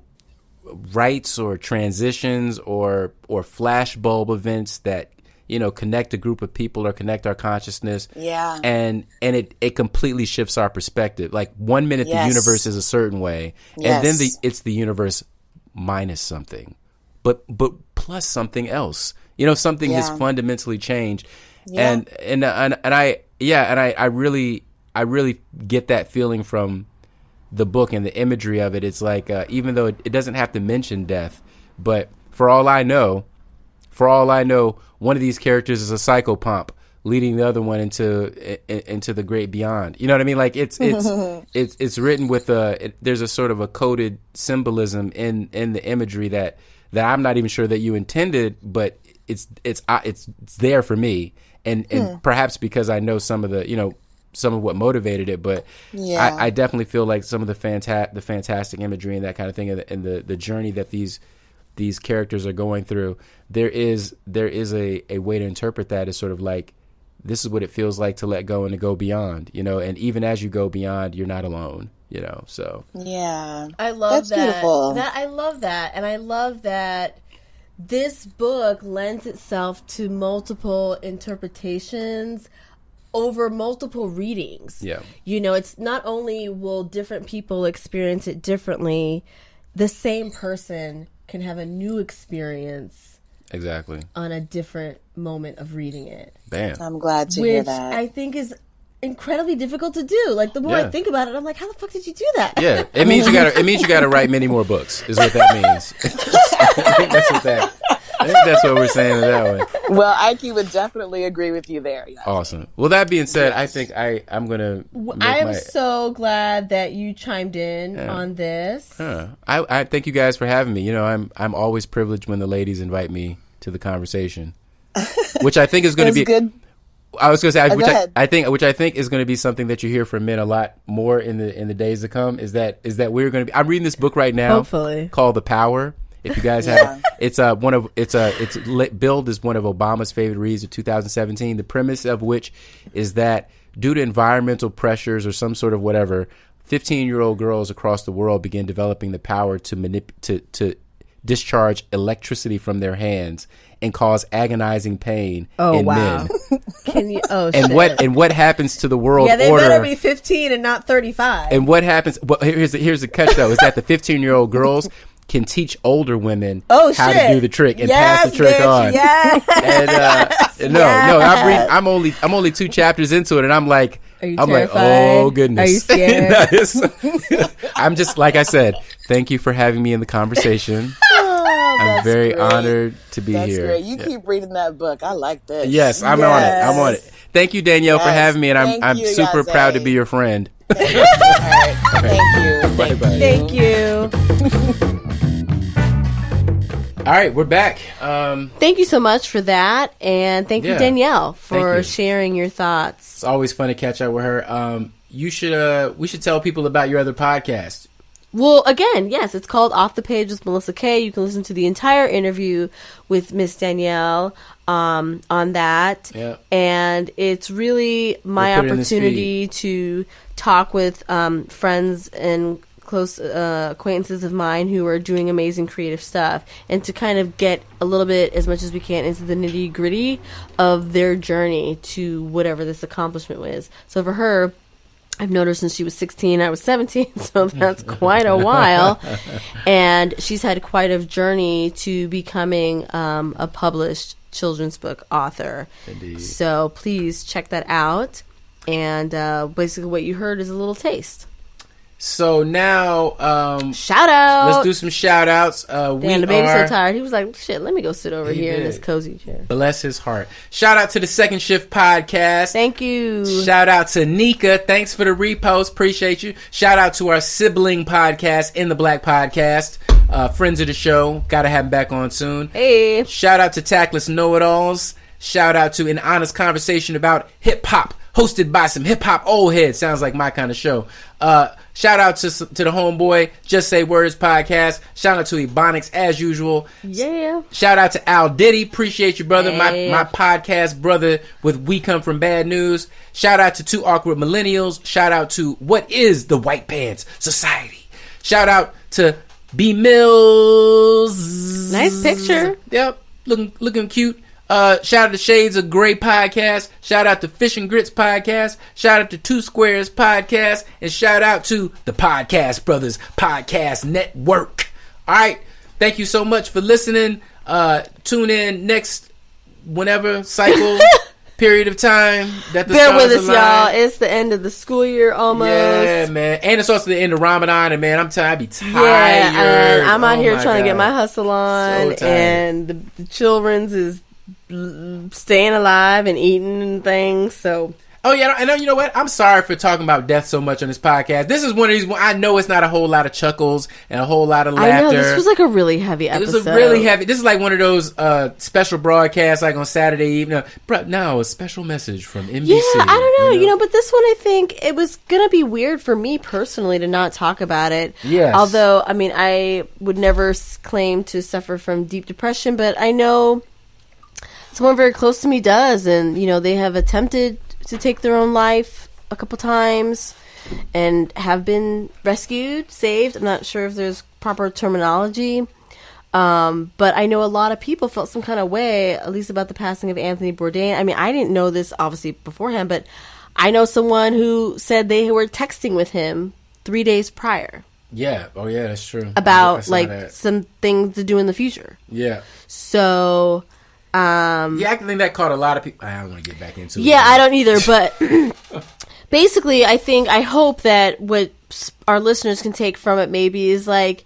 rites or transitions or flashbulb events that connect a group of people or connect our consciousness. Yeah. And it completely shifts our perspective. Like 1 minute the universe is a certain way, and then it's the universe minus something, but plus something else. Something has fundamentally changed. Yeah. And I really get that feeling from the book and the imagery of it. It's like even though it doesn't have to mention death, but for all I know, one of these characters is a psychopomp leading the other one into the great beyond. You know what I mean? Like it's written with there's a sort of a coded symbolism in the imagery that I'm not even sure that you intended, but it's there for me, and perhaps because I know some of what motivated it, but I definitely feel like some of the fantastic imagery and that kind of thing, and the journey that these characters are going through, there is a way to interpret that as sort of like, this is what it feels like to let go and to go beyond, and even as you go beyond, you're not alone, so. Yeah. I love That's that. Beautiful. I love that. And I love that this book lends itself to multiple interpretations over multiple readings. Yeah. It's not only will different people experience it differently, the same person can have a new experience. Exactly. On a different moment of reading it. Bam. I'm glad to hear that. Which I think is incredibly difficult to do. Like, the more I think about it, I'm like, how the fuck did you do that? Yeah. It means you gotta write many more books, is what that means. I think that's what we're saying in that way. Well, Ike would definitely agree with you there. Yes. Awesome. Well, that being said, I think I'm gonna. I'm so glad that you chimed in on this. I thank you guys for having me. I'm always privileged when the ladies invite me to the conversation, which I think is going to be good. I was going to say, which I think is going to be something that you hear from men a lot more in the days to come. Is that we're going to be. I'm reading this book right now, hopefully, called The Power. If you guys have, it's billed as one of Obama's favorite reads of 2017. The premise of which is that due to environmental pressures or some sort of whatever, 15-year-old girls across the world begin developing the power to discharge electricity from their hands and cause agonizing pain in men. Can you? And what happens to the world order? Yeah, they better be 15 and not 35. And what happens? Well, here's the catch though: is that the 15-year-old girls can teach older women how to do the trick and pass the trick on. Yes. And I'm only 2 chapters into it, and I'm like, oh goodness. Are you scared? I'm just, like I said, thank you for having me in the conversation. I'm very honored to be here. Great. You keep reading that book. I like this. Yes, I'm on it. Thank you, Danielle, for having me, and I'm super proud to be your friend. All right. Thank you. Bye-bye. Thank you. All right, we're back. Thank you so much for that, and thank you, Danielle, for sharing your thoughts. It's always fun to catch up with her. We should tell people about your other podcast. Well, again, yes, it's called Off the Page with Melissa Kay. You can listen to the entire interview with Miss Danielle on that. Yeah. And it's really my opportunity to talk with friends and close acquaintances of mine who are doing amazing creative stuff, and to kind of get a little bit, as much as we can, into the nitty gritty of their journey to whatever this accomplishment was. So for her, I've known her since she was 16. I was 17, so that's quite a while. And she's had quite a journey to becoming a published children's book author. Indeed. So please check that out. And basically what you heard is a little taste. So now, shout out. Let's do some shout outs. The baby's so tired. He was like, shit, let me go sit over here in this cozy chair. Bless his heart. Shout out to the Second Shift Podcast. Thank you. Shout out to Nika. Thanks for the repost. Appreciate you. Shout out to our sibling podcast, In the Black Podcast. Friends of the show. Gotta have them back on soon. Hey. Shout out to Tactless Know-It-Alls. Shout out to An Honest Conversation About Hip Hop hosted by some hip hop old heads. Sounds like my kind of show. Shout out to the homeboy Just Say Words podcast. Shout out to Ebonics as usual. Yeah. Shout out to Al Diddy. Appreciate you, brother. Hey. My podcast brother with We Come From Bad News. Shout out to Two Awkward Millennials. Shout out to What Is the White Pants Society. Shout out to B Mills. Nice picture. Yep. Looking cute. Shout out to Shades of Grey podcast. Shout out to Fish and Grits podcast. Shout out to Two Squares podcast. And shout out to the Podcast Brothers Podcast Network. All right. Thank you so much for listening. Tune in next whenever cycle period of time that the Bear with stars us, align. y'all. It's the end of the school year almost. Yeah, man. And it's also the end of Ramadan. And, man, I'm tired. I be tired. Yeah, and I'm out here trying to get God. my hustle on. So tired. And the children's is staying alive and eating and things. So Oh, yeah, and you know what? I'm sorry for talking about death so much on this podcast. This is one of these, I know it's not a whole lot of chuckles and a whole lot of laughter. I know, this was like a really heavy episode. It was a really heavy, this is like one of those special broadcasts like on Saturday evening. No, a special message from NBC. Yeah, I don't know, but this one I think it was going to be weird for me personally to not talk about it. Yes. Although, I mean, I would never claim to suffer from deep depression, but I know someone very close to me does, and, you know, they have attempted to take their own life a couple times and have been rescued, saved. I'm not sure if there's proper terminology. But I know a lot of people felt some kind of way, at least about the passing of Anthony Bourdain. I mean, I didn't know this obviously beforehand, but I know someone who said they were texting with him 3 days prior. Yeah. Oh, yeah, that's true. About, I like, that. some things to do in the future. Yeah. So... yeah, I think that caught a lot of people. I don't want to get back into it. Yeah, I don't either, but basically, I hope that what our listeners can take from it maybe is like,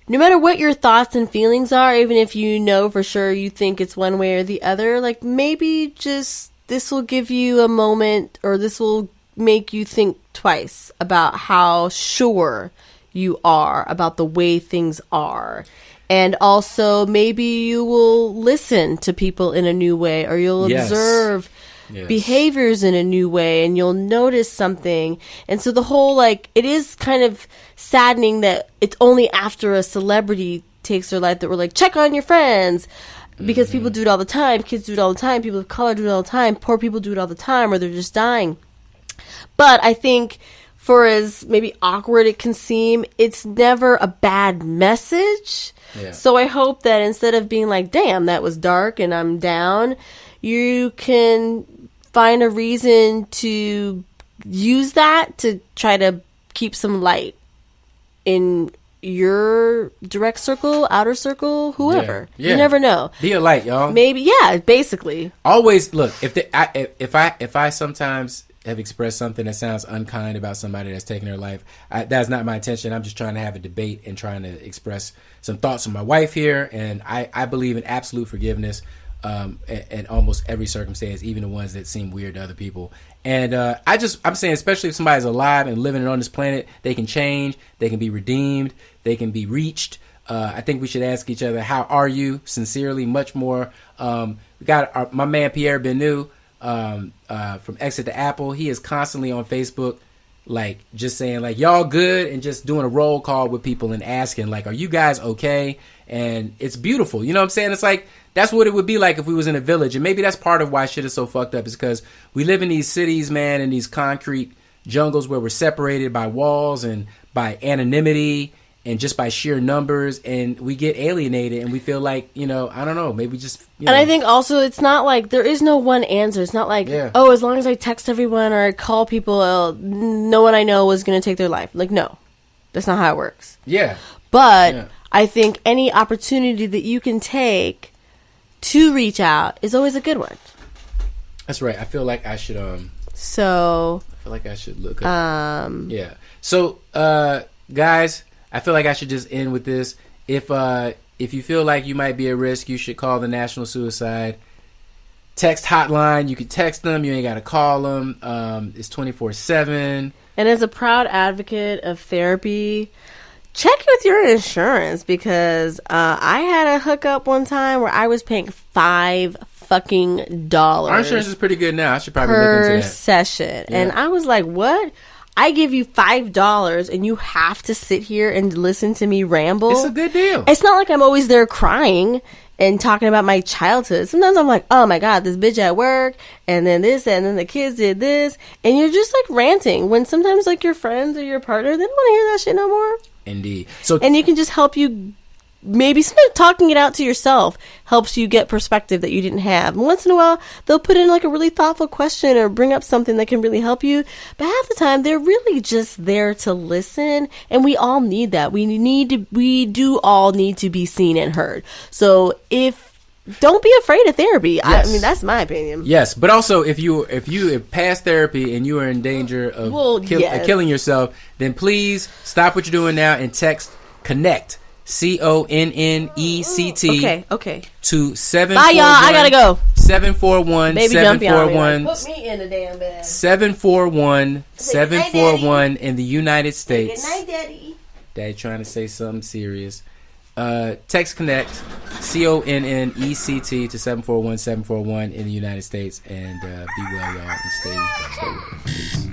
no matter what your thoughts and feelings are, even if you know for sure you think it's one way or the other, like maybe just this will give you a moment, or this will make you think twice about how sure you are about the way things are. And also, maybe you will listen to people in a new way, or you'll observe behaviors in a new way, and you'll notice something. And so the whole, like, it is kind of saddening that it's only after a celebrity takes their life that we're like, check on your friends. Because people do it all the time. Kids do it all the time. People of color do it all the time. Poor people do it all the time, or they're just dying. But I think, for as maybe awkward it can seem, it's never a bad message. Yeah. So I hope that instead of being like, damn, that was dark and I'm down, you can find a reason to use that to try to keep some light in your direct circle, outer circle, whoever. Yeah. You never know. Be a light, y'all. Maybe, yeah, basically. Always, look, if I sometimes have expressed something that sounds unkind about somebody that's taking their life, that's not my intention. I'm just trying to have a debate and trying to express some thoughts on my wife here, and I believe in absolute forgiveness in almost every circumstance, even the ones that seem weird to other people. And I'm saying, especially if somebody's alive and living on this planet, they can change, they can be redeemed, they can be reached. I think we should ask each other, how are you? Sincerely, much more. We got my man Pierre Benu from Exit to Apple. He is constantly on Facebook, like, just saying, like, y'all good, and just doing a roll call with people and asking, like, are you guys okay? And it's beautiful. You know what I'm saying? It's like, that's what it would be like if we was in a village. And maybe that's part of why shit is so fucked up, is because we live in these cities, man, in these concrete jungles where we're separated by walls and by anonymity and just by sheer numbers, and we get alienated, and we feel like, you know, I don't know, maybe just, you know. And I think also it's not like, there is no one answer. It's not like, oh, as long as I text everyone or I call people, no one I know is going to take their life. Like, no, that's not how it works. Yeah. But I think any opportunity that you can take to reach out is always a good one. That's right. I feel like I should, look up. Yeah. So, guys, I feel like I should just end with this. If you feel like you might be at risk, you should call the National Suicide Text Hotline. You can text them. You ain't got to call them. It's 24/7. And as a proud advocate of therapy, check with your insurance, because I had a hookup one time where I was paying $5 fucking dollars. Our insurance is pretty good now. I should probably look per into that. session. Yeah. And I was like, what? I give you $5 and you have to sit here and listen to me ramble? It's a good deal. It's not like I'm always there crying and talking about my childhood. Sometimes I'm like, oh my God, this bitch at work, and then this, and then the kids did this. And you're just like ranting when sometimes like your friends or your partner, they don't want to hear that shit no more. Indeed. So, And you can just help you. Maybe sometimes talking it out to yourself helps you get perspective that you didn't have. And once in a while, they'll put in like a really thoughtful question or bring up something that can really help you. But half the time, they're really just there to listen. And we all need that. We do all need to be seen and heard. So don't be afraid of therapy. Yes. I mean, that's my opinion. yes, but also if you have passed therapy and you are in danger of yes. killing yourself, then please stop what you're doing now and text CONNECT. CONNECT. Okay. To 741. Bye, y'all. I gotta go. 741 Baby jumping on me. 741 Like, put me in the damn bed. 741 Say goodnight, 741 in the United States. Good night, Daddy. Daddy trying to say something serious. Text CONNECT CONNECT to 741 741 in the United States, and be well, y'all, and stay well. Peace.